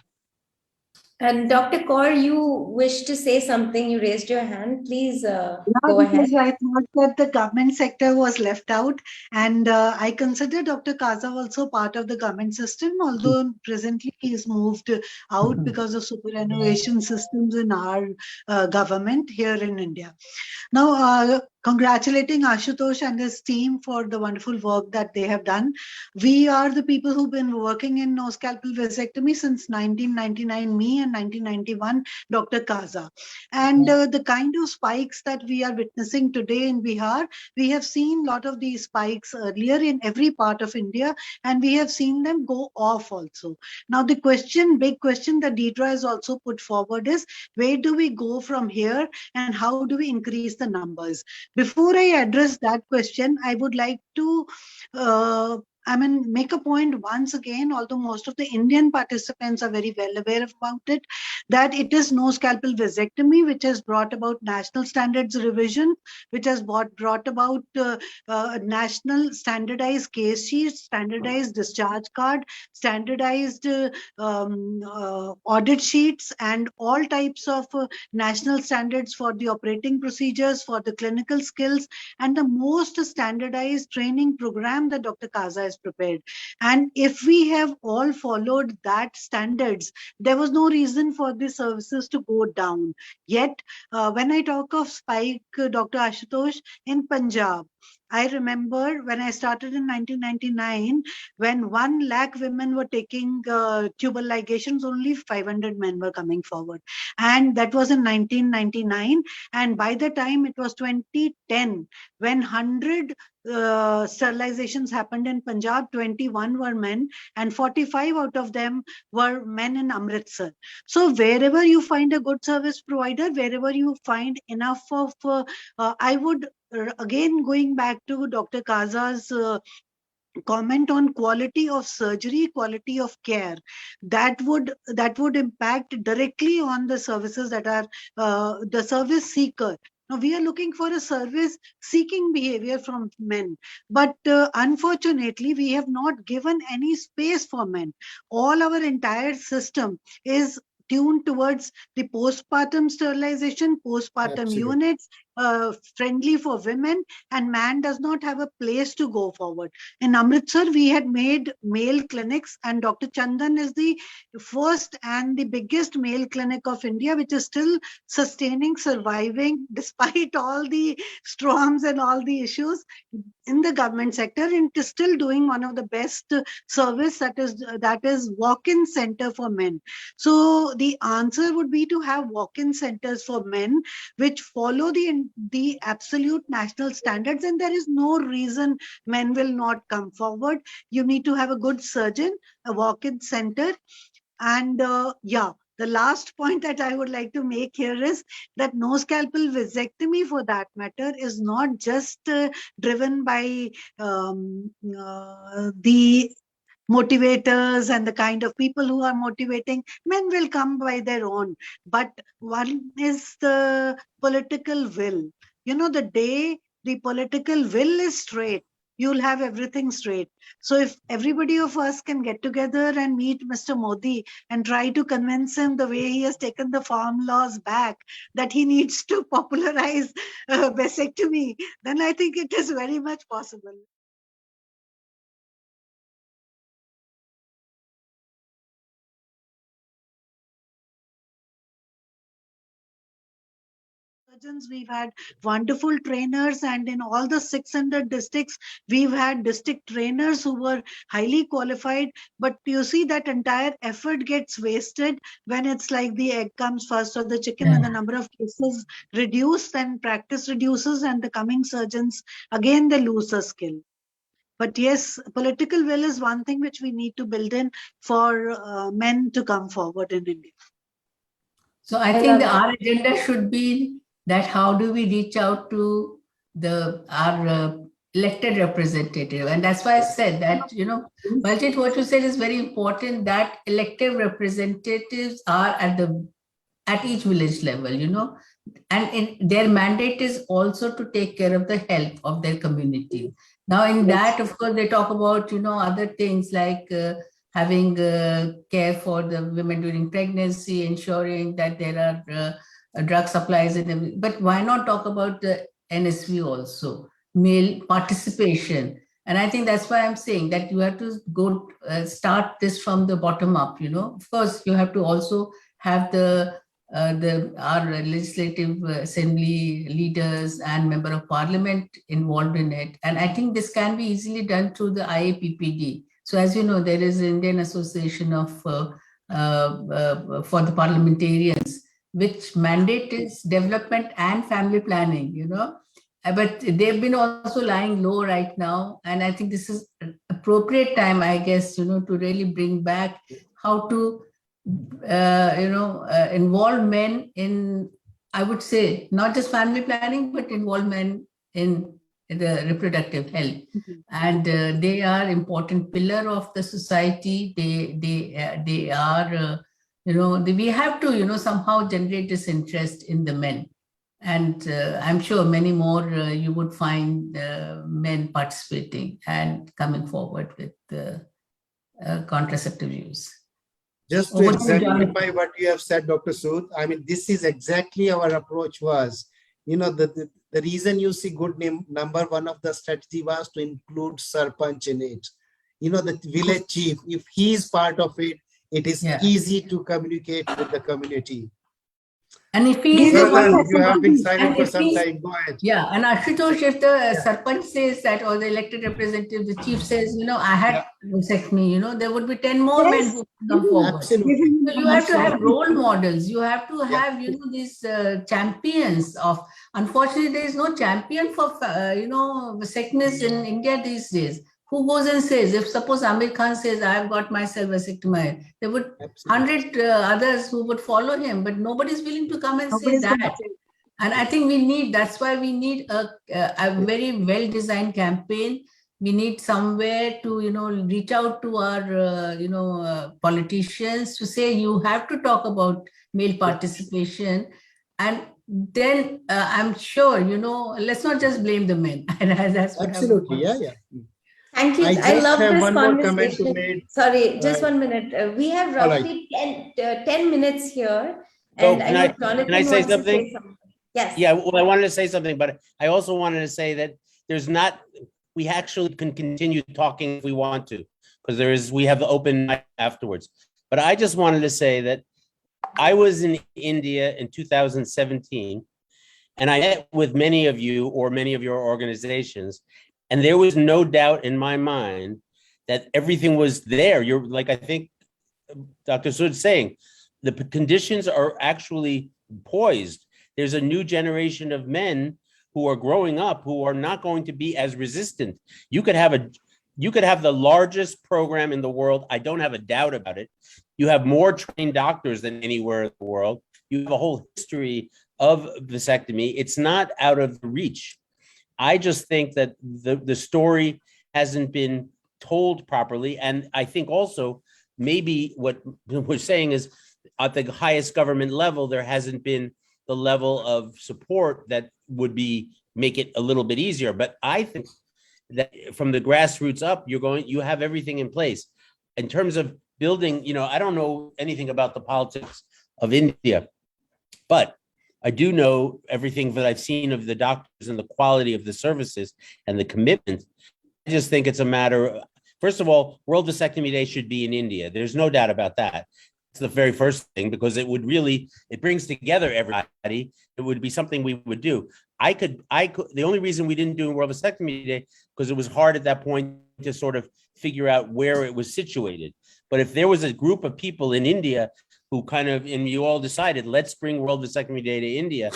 And Dr. Kaur, you wish to say something. You raised your hand. Please go ahead. I thought that the government sector was left out, and I consider Dr. Kaza also part of the government system, although presently he is moved out because of superannuation systems in our government here in India. Now, congratulating Ashutosh and his team for the wonderful work that they have done. We are the people who've been working in no scalpel vasectomy since 1999, me, and 1991, Dr. Kaza. And the kind of spikes that we are witnessing today in Bihar, we have seen a lot of these spikes earlier in every part of India, and we have seen them go off also. Now, the big question that Deidra has also put forward is, where do we go from here and how do we increase the numbers? Before I address that question, I would like to I mean, make a point once again, although most of the Indian participants are very well aware about it, that it is no scalpel vasectomy, which has brought about national standards revision, which has brought about national standardized case sheets, standardized discharge card, standardized audit sheets, and all types of national standards for the operating procedures, for the clinical skills, and the most standardized training program that Dr. Kaza has prepared. And if we have all followed that standards, there was no reason for the services to go down. Yet, when I talk of spike, Dr. Ashutosh, in Punjab, I remember when I started in 1999, when 1 lakh women were taking tubal ligations, only 500 men were coming forward. And that was in 1999. And by the time it was 2010, when 100 sterilizations happened in Punjab, 21 were men, and 45 out of them were men in Amritsar. So wherever you find a good service provider, wherever you find enough of, I would, again, going back to Dr. Kaza's comment on quality of surgery, quality of care, that would impact directly on the services that are the service seeker. Now, we are looking for a service seeking behavior from men, but unfortunately, we have not given any space for men. All our entire system is tuned towards the postpartum sterilization, postpartum units, friendly for women, and man does not have a place to go forward. In Amritsar, we had made male clinics, and Dr. Chandan is the first and the biggest male clinic of India, which is still sustaining, surviving, despite all the storms and all the issues in the government sector, and is still doing one of the best service, that is walk-in center for men. So the answer would be to have walk-in centers for men, which follow the absolute national standards, and there is no reason men will not come forward. You need to have a good surgeon, a walk-in center, and the last point that I would like to make here is that no scalpel vasectomy, for that matter, is not just driven by the motivators and the kind of people who are motivating. Men will come by their own, but one is the political will. You know, the day the political will is straight, you'll have everything straight. So if everybody of us can get together and meet Mr. Modi and try to convince him, the way he has taken the farm laws back, that he needs to popularize vasectomy, then I think it is very much possible. We've had wonderful trainers, and in all the 600 districts, we've had district trainers who were highly qualified. But you see, that entire effort gets wasted when it's like the egg comes first or the chicken, when the number of cases reduce and practice reduces, and the coming surgeons, again, they lose the skill. But yes, political will is one thing which we need to build in for men to come forward in India. So I think our agenda should be that how do we reach out to our elected representative, and that's why I said that, Baljit, what you said is very important, that elected representatives are at each village level, and their mandate is also to take care of the health of their community. Now, in that, of course, they talk about other things like having care for the women during pregnancy, ensuring that there are drug supplies and everything. But why not talk about the NSV also, male participation? And I think that's why I'm saying that you have to go start this from the bottom up. Of course, you have to also have our legislative assembly leaders and member of parliament involved in it. And I think this can be easily done through the IAPPD. So as you know, there is Indian Association of for the parliamentarians, which mandate is development and family planning, but they've been also lying low right now. And I think this is appropriate time, I guess, to really bring back how to, involve men in, I would say, not just family planning, but involve men in the reproductive health, and they are important pillar of the society. They are we have to somehow generate this interest in the men, and I'm sure many more you would find men participating and coming forward with contraceptive use. Just to exemplify what you have said, Dr. Sood, I mean, this is exactly our approach was. The reason you see good number one of the strategy was to include Sarpanch in it. The village chief, if he is part of it, it is easy to communicate with the community. And if he is you have been silent for some time, go ahead. Yeah, and Ashitosh, if the Sarpanch says that, or the elected representative, the chief says, I had vasectomy, there would be 10 more men who come forward. Absolutely. So you have to have role models. You have to have, these champions of. Unfortunately, there is no champion for, vasectomies in India these days. Who goes and says, if suppose Amir Khan says, I've got myself vasectomy, there would 100 others who would follow him, but nobody's willing to come and say that. And I think that's why we need a very well-designed campaign. We need somewhere to, reach out to our, politicians to say, you have to talk about male participation. And then I'm sure, let's not just blame the men. That's what absolutely, yeah. Thank you. I love this conversation. Sorry, just 1 minute. We have roughly 10 minutes here. And can I say something? Yes. Yeah, well, I wanted to say something, but I also wanted to say that we actually can continue talking if we want to, because we have the open mic afterwards. But I just wanted to say that I was in India in 2017, and I met with many of you or many of your organizations, and there was no doubt in my mind that everything was there. You're like, I think Dr. Sood's saying, the conditions are actually poised. There's a new generation of men who are growing up who are not going to be as resistant. You could have the largest program in the world. I don't have a doubt about it. You have more trained doctors than anywhere in the world. You have a whole history of vasectomy. It's not out of reach. I just think that the story hasn't been told properly. And I think also maybe what we're saying is at the highest government level, there hasn't been the level of support that would make it a little bit easier. But I think that from the grassroots up, you have everything in place. In terms of building, I don't know anything about the politics of India, but I do know everything that I've seen of the doctors and the quality of the services and the commitment. I just think it's a matter of, first of all, World Vasectomy Day should be in India. There's no doubt about that. It's the very first thing, because it brings together everybody. It would be something we would do. The only reason we didn't do World Vasectomy Day, because it was hard at that point to sort of figure out where it was situated. But if there was a group of people in India who and you all decided, let's bring World Vasectomy Day to India,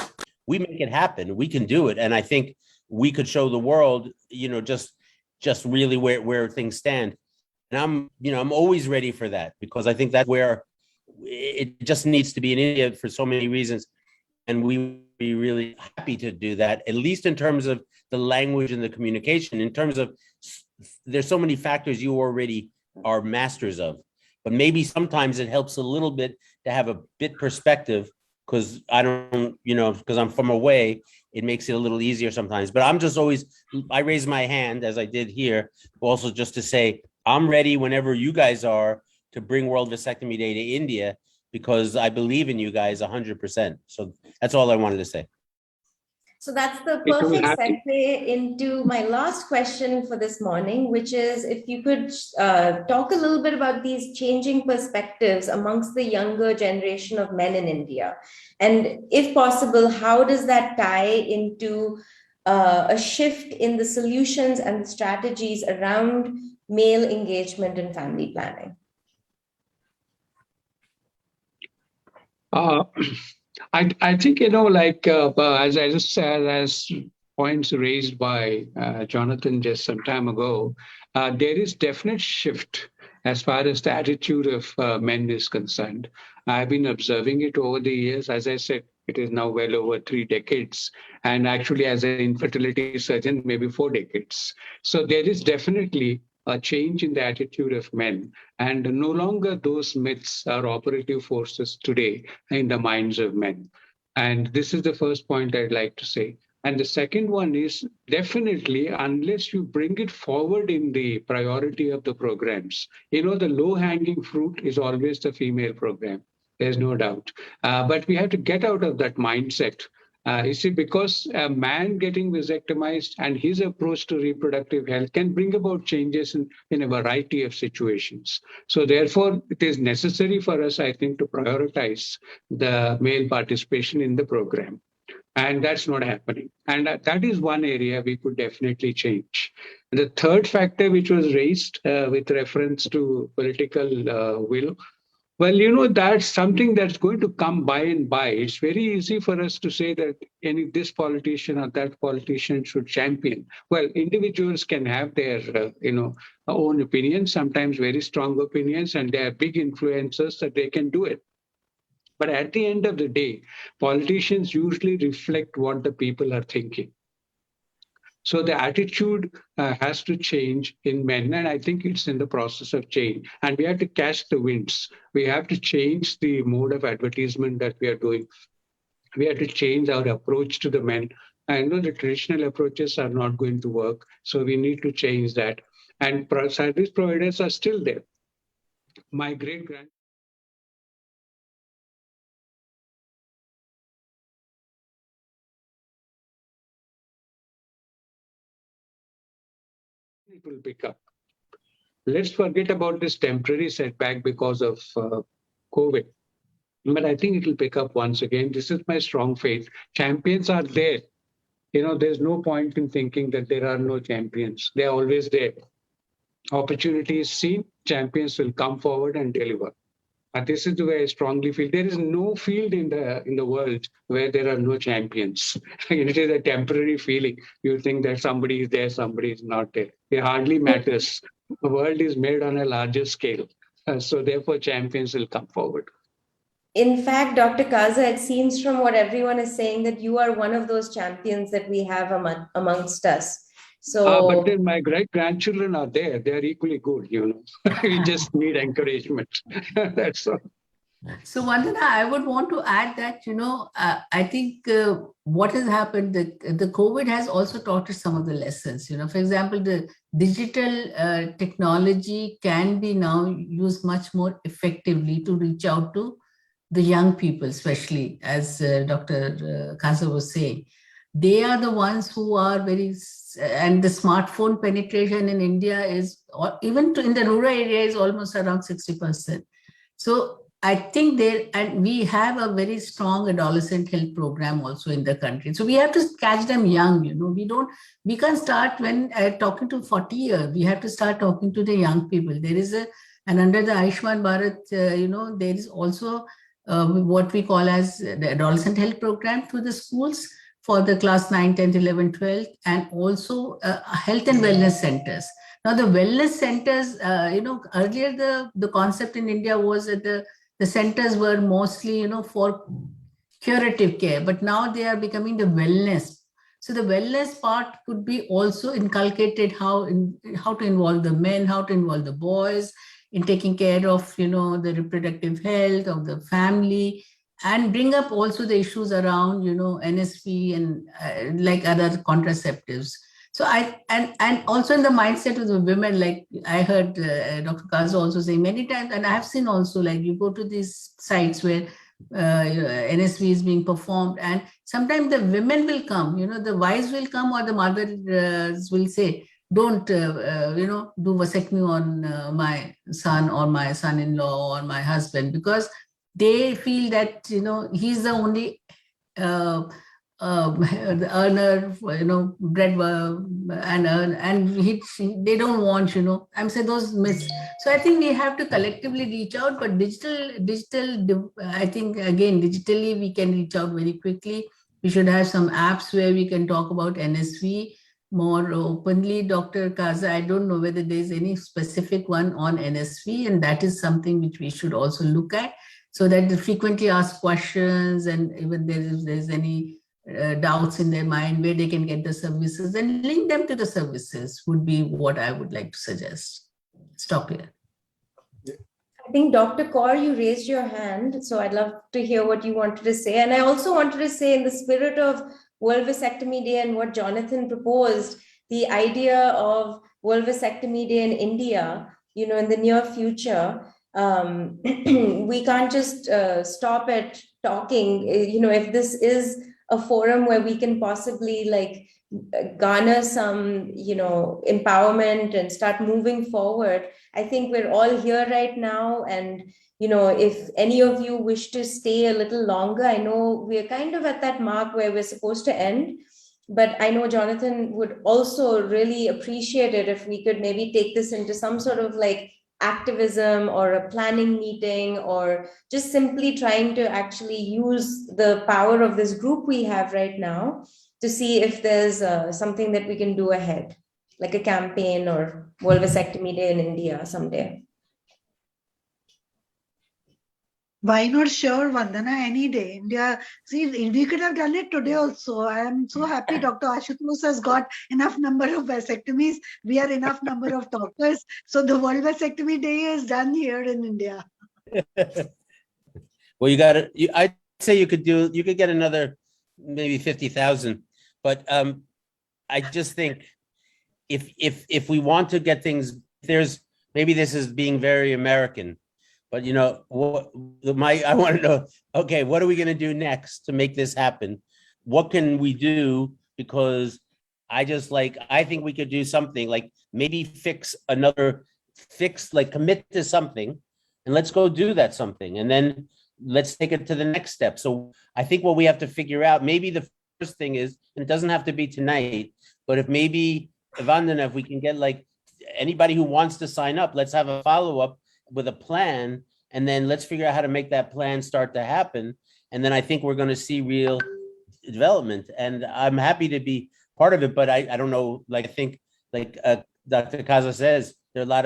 we make it happen. We can do it. And I think we could show the world, just really where things stand. And I'm always ready for that, because I think that's where it just needs to be in India for so many reasons. And we would be really happy to do that, at least in terms of the language and the communication. In terms of, there's so many factors you already are masters of, but maybe sometimes it helps a little bit to have a bit perspective, because because I'm from away, it makes it a little easier sometimes. But I raise my hand, as I did here, also just to say, I'm ready whenever you guys are to bring World Vasectomy Day to India, because I believe in you guys 100%. So that's all I wanted to say. So that's the perfect segue into my last question for this morning, which is if you could talk a little bit about these changing perspectives amongst the younger generation of men in India. And if possible, how does that tie into a shift in the solutions and the strategies around male engagement and family planning? I think, as I just said, as points raised by Jonathan just some time ago, there is definite shift as far as the attitude of men is concerned. I've been observing it over the years. As I said, It is now well over 3 decades. And actually, as an infertility surgeon, maybe 4 decades. So there is definitely a change in the attitude of men. And no longer those myths are operative forces today in the minds of men. And this is the first point I'd like to say. And the second one is definitely, unless you bring it forward in the priority of the programs, the low-hanging fruit is always the female program. There's no doubt. But we have to get out of that mindset. You see, because a man getting vasectomized and his approach to reproductive health can bring about changes in a variety of situations. So therefore, it is necessary for us, I think, to prioritize the male participation in the program. And that's not happening. And that is one area we could definitely change. The third factor which was raised with reference to political will, well, that's something that's going to come by and by. It's very easy for us to say that this politician or that politician should champion. Well, individuals can have their, own opinions, sometimes very strong opinions, and they are big influencers that they can do it. But at the end of the day, politicians usually reflect what the people are thinking. So the attitude has to change in men, and I think it's in the process of change. And we have to catch the winds. We have to change the mode of advertisement that we are doing. We have to change our approach to the men. I know the traditional approaches are not going to work, so we need to change that. And service providers are still there. My great-grand it will pick up. Let's forget about this temporary setback because of COVID. But I think it will pick up once again. This is my strong faith. Champions are there. There's no point in thinking that there are no champions. They're always there. Opportunity is seen, champions will come forward and deliver. And this is the way I strongly feel. There is no field in the world where there are no champions. It is a temporary feeling. You think that somebody is there, somebody is not there. It hardly matters. The world is made on a larger scale. So therefore, champions will come forward. In fact, Dr. Kaza, it seems from what everyone is saying that you are one of those champions that we have amongst us. So, but then my great-grandchildren are there. They are equally good, We just need encouragement. That's all. So, Vandana, I would want to add that, I think what has happened, the COVID has also taught us some of the lessons. For example, the digital technology can be now used much more effectively to reach out to the young people, especially as Dr. Kaza was saying. They are the ones who are and the smartphone penetration in India is, even in the rural area, is almost around 60%. So I think and we have a very strong adolescent health program also in the country. So we have to catch them young, we can't start when talking to 40-year, we have to start talking to the young people. There is and under the Ayushman Bharat, there is also what we call as the adolescent health program through the schools for the class 9, 10th, 11th, 12th, and also health and wellness centers. Now the wellness centers, earlier the concept in India was that the centers were mostly, for curative care, but now they are becoming the wellness. So the wellness part could be also inculcated how to involve the men, how to involve the boys in taking care of, the reproductive health of the family, and bring up also the issues around, NSV and like other contraceptives. So and also in the mindset of the women, like I heard Dr. Kaza also say many times, and I have seen also, like you go to these sites where NSV is being performed, and sometimes the women will come, the wives will come, or the mothers will say, don't, do vasectomy on my son or my son-in-law or my husband, because they feel that, he's the only the earner, bread and earn, and they don't want, I'm saying those myths. So I think we have to collectively reach out, but digital, I think again, digitally we can reach out very quickly. We should have some apps where we can talk about NSV more openly. Dr. Kaza, I don't know whether there's any specific one on NSV, and that is something which we should also look at. so that they frequently ask questions, and even if there's any doubts in their mind where they can get the services, and link them to the services would be what I would like to suggest. Stop here. I think Dr. Kaur, you raised your hand, so I'd love to hear what you wanted to say. And I also wanted to say, in the spirit of World Vasectomy Day and what Jonathan proposed, the idea of World Vasectomy Day in India, in the near future, we can't just stop at talking. If this is a forum where we can possibly garner some, empowerment and start moving forward, I think we're all here right now. And, if any of you wish to stay a little longer, I know we're kind of at that mark where we're supposed to end. But I know Jonathan would also really appreciate it if we could maybe take this into some sort of activism or a planning meeting, or just simply trying to actually use the power of this group we have right now to see if there's something that we can do ahead, like a campaign or World Vasectomy Day in India someday. Why not? Sure, Vandana, any day. India, see, we could have done it today also. I am so happy Dr. Ashutosh has got enough number of vasectomies. We are enough number of doctors. So the World Vasectomy Day is done here in India. Well, I'd say you could get another maybe 50,000. But I just think if we want to get things, maybe this is being very American. But I want to know, okay, what are we going to do next to make this happen? What can we do? Because I think we could do something like maybe commit to something, and let's go do that something. And then let's take it to the next step. So I think what we have to figure out, maybe the first thing is, and it doesn't have to be tonight, but if maybe, Vandana, if we can get anybody who wants to sign up, let's have a follow-up with a plan, and then let's figure out how to make that plan start to happen. And then I think we're going to see real development. And I'm happy to be part of it, but I don't know, I think Dr. Kaza says,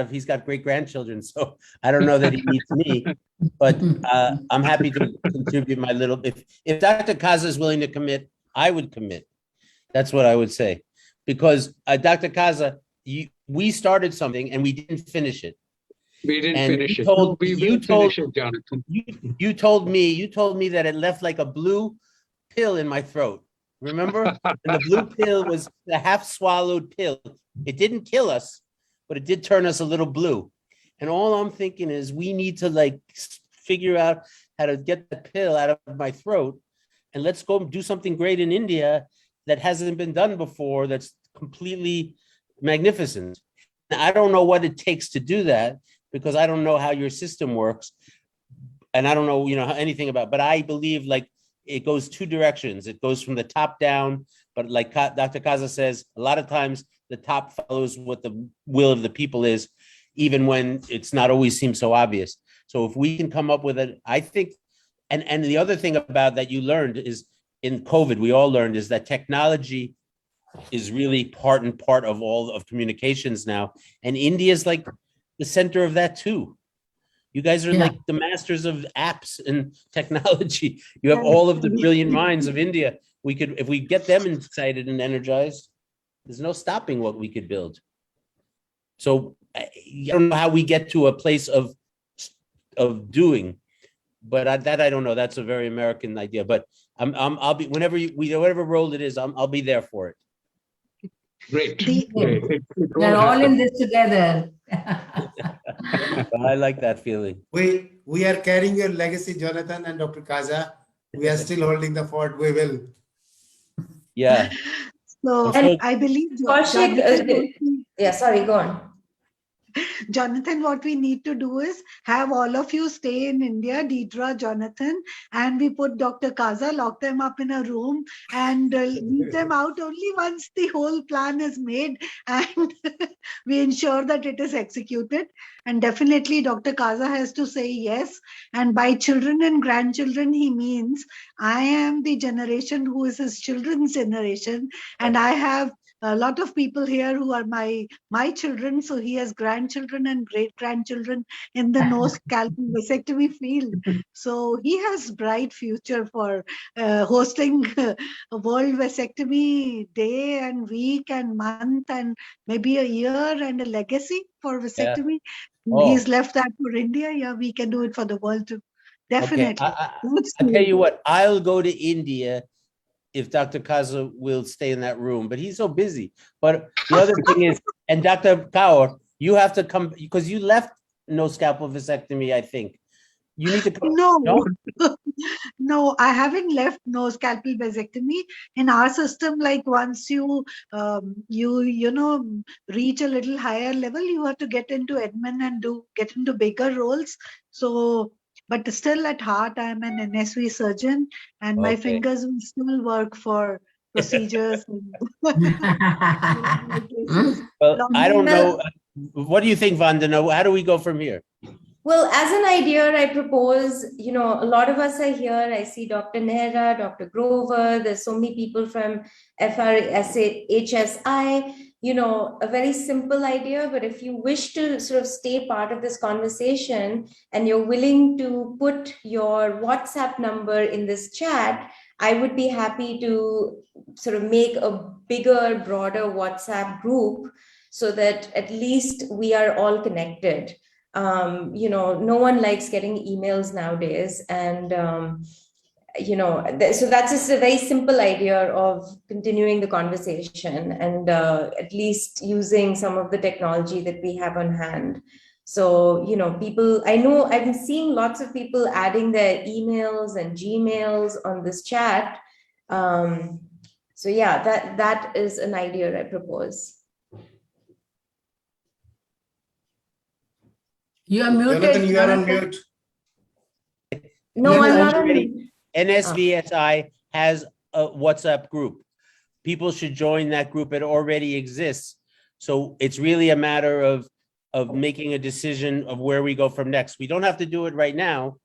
he's got great grandchildren, so I don't know that he needs me, but I'm happy to contribute my little, if Dr. Kaza is willing to commit, I would commit. That's what I would say. Because Dr. Kaza, we started something and we didn't finish it. We didn't finish it. Finish it, Jonathan. You told me that it left like a blue pill in my throat. Remember? And the blue pill was the half-swallowed pill. It didn't kill us, but it did turn us a little blue. And all I'm thinking is we need to figure out how to get the pill out of my throat, and let's go do something great in India that hasn't been done before, that's completely magnificent. I don't know what it takes to do that, because I don't know how your system works, and I don't know, anything about, but I believe it goes two directions. It goes from the top down, but like Dr. Kaza says, a lot of times the top follows what the will of the people is, even when it's not always seems so obvious. So if we can come up with it, I think, and the other thing about that you learned is in COVID, we all learned is that technology is really part and part of all of communications now. And India is the center of that too. You guys are the masters of apps and technology. You have all of the brilliant minds of India. If we get them excited and energized, there's no stopping what we could build. So I don't know how we get to a place of doing, but I don't know. That's a very American idea. But I'll be whatever role it is, I'll be there for it. Great. We're all in this together. I like that feeling. We are carrying your legacy, Jonathan and Dr. Kaza. We are still holding the fort. We will. Yeah. So I believe Koshik, sorry, go on. Jonathan, what we need to do is have all of you stay in India, Deidra, Jonathan, and we put Dr. Kaza, lock them up in a room and leave them out only once the whole plan is made and we ensure that it is executed. And definitely Dr. Kaza has to say yes. And by children and grandchildren, he means I am the generation who is his children's generation, and I have a lot of people here who are my children. So he has grandchildren and great grandchildren in the nose scalpel vasectomy field. So he has bright future for hosting a World Vasectomy Day and week and month and maybe a year and a legacy for vasectomy. Oh. He's left that for India. Yeah, we can do it for the world too. Definitely. I'll tell you what, I'll go to India if Dr. Kaza will stay in that room, but he's so busy. But the other thing is, and Dr. Kaur, you have to come because you left no scalpel vasectomy, I think. You need to come. No, no, I haven't left no scalpel vasectomy. In our system, like once you reach a little higher level, you have to get into admin and get into bigger roles. So, but still at heart, I'm an NSV surgeon, and my fingers will still work for procedures. Well, I don't know. What do you think, Vandana? How do we go from here? Well, as an idea, I propose, a lot of us are here. I see Dr. Nehra, Dr. Grover, there's so many people from HSI, a very simple idea, but if you wish to sort of stay part of this conversation and you're willing to put your WhatsApp number in this chat, I would be happy to sort of make a bigger, broader WhatsApp group so that at least we are all connected. No one likes getting emails nowadays. And, so that's just a very simple idea of continuing the conversation and at least using some of the technology that we have on hand. So, people, I know I've been seeing lots of people adding their emails and Gmails on this chat. So yeah, that is an idea I propose. You are muted. Jonathan, you are on mute. No, I'm not on mute. NSVSI has a WhatsApp group. People should join that group. It already exists. So it's really a matter of making a decision of where we go from next. We don't have to do it right now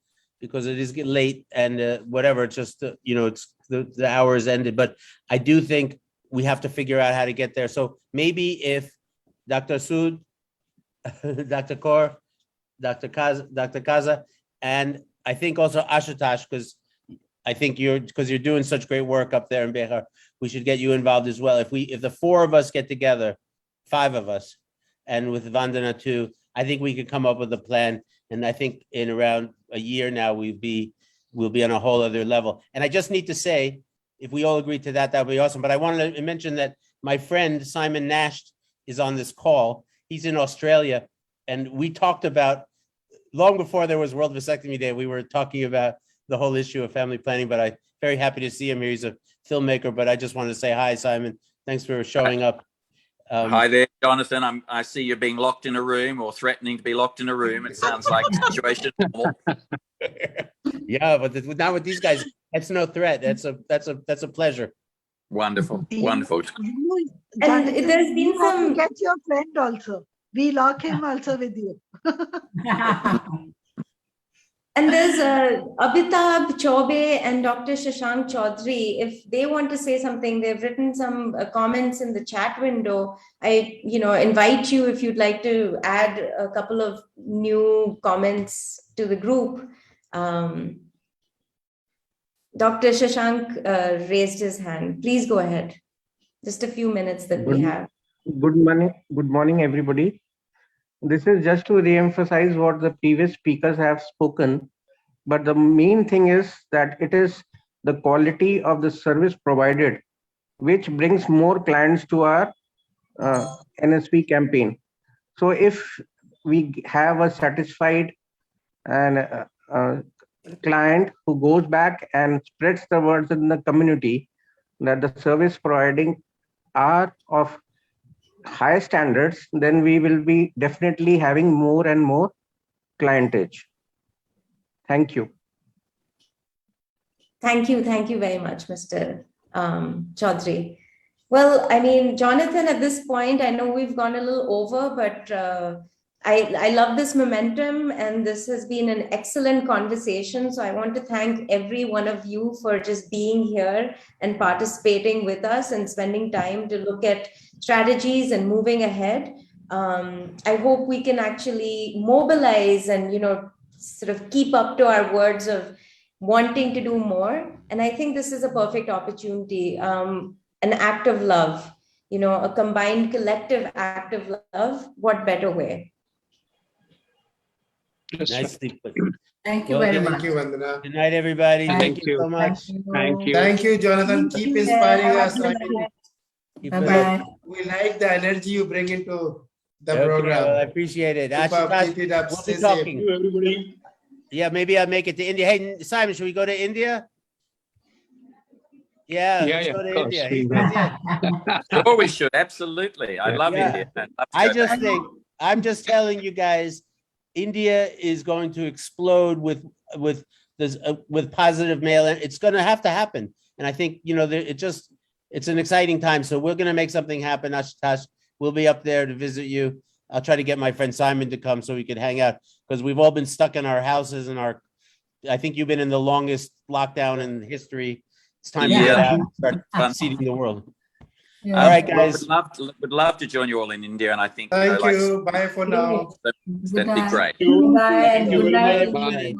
because it is getting late and whatever. It's just, it's the hour is ended. But I do think we have to figure out how to get there. So maybe if Dr. Sood, Dr. Kaur, Dr. Kaza, and I think also Ashitosh, because I think you're doing such great work up there in Bihar, we should get you involved as well. If the four of us get together, 5 of us, and with Vandana too, I think we could come up with a plan. And I think in around a year now, we'll be on a whole other level. And I just need to say, if we all agree to that, that would be awesome. But I wanted to mention that my friend Simon Nash is on this call. He's in Australia. And we talked about, long before there was World Vasectomy Day, we were talking about the whole issue of family planning, but I'm very happy to see him here. He's a filmmaker, but I just wanted to say hi, Simon. Thanks for showing up. Hi there, Jonathan. I see you're being locked in a room or threatening to be locked in a room. It sounds like the situation is normal. Yeah, but not with these guys. That's no threat. That's a pleasure. Wonderful, wonderful. And there's been some. Get your friend also. We lock him also with you. And there's Abitab Chobe and Dr. Shashank Chaudhary. If they want to say something, they've written some comments in the chat window. I, invite you if you'd like to add a couple of new comments to the group. Dr. Shashank raised his hand. Please go ahead. Just a few minutes that we have. Good morning, everybody. This is just to re-emphasize what the previous speakers have spoken, but the main thing is that it is the quality of the service provided which brings more clients to our NSV campaign. So if we have a satisfied and client who goes back and spreads the words in the community that the service providing are of high standards, then we will be definitely having more and more clientage. Thank you. Thank you very much, Mr. Chaudhary. Well, I mean, Jonathan, at this point, I know we've gone a little over, but I love this momentum, and this has been an excellent conversation. So I want to thank every one of you for just being here and participating with us and spending time to look at strategies and moving ahead. I hope we can actually mobilize and, sort of keep up to our words of wanting to do more. And I think this is a perfect opportunity, an act of love, a combined collective act of love. What better way? Nicely put. Thank you Well, very Thank much. you, Vandana. Good night, everybody. Thank Thank you so you. much. Thank you. Thank you, Jonathan. Keep inspiring us. I mean, Bye-bye. we like the energy you bring into the Okay, program. well, I appreciate it. Keep up, Ashitosh, keep it up. we'll Stay be safe. talking. everybody. Yeah, maybe I'll make it to India. Hey, Simon, should we go to India? Yeah, Yeah, let's yeah, go of to course, India. we He's will. in. Sure, we should. Absolutely. I love Yeah. India. Let's I go just back. think, I'm just telling you guys, India is going to explode with this with positive mail. It's going to have to happen. And I think, it's an exciting time. So we're going to make something happen. Ashitosh, we'll be up there to visit you. I'll try to get my friend Simon to come so we could hang out, because we've all been stuck in our houses and I think you've been in the longest lockdown in history. It's time to get out and start seeding the world. Yeah. All right, Well, guys. would love to join you all in India, and I think Thank you. Bye for now. that'd be great. Bye and Thank you good very night. much. Bye. everybody.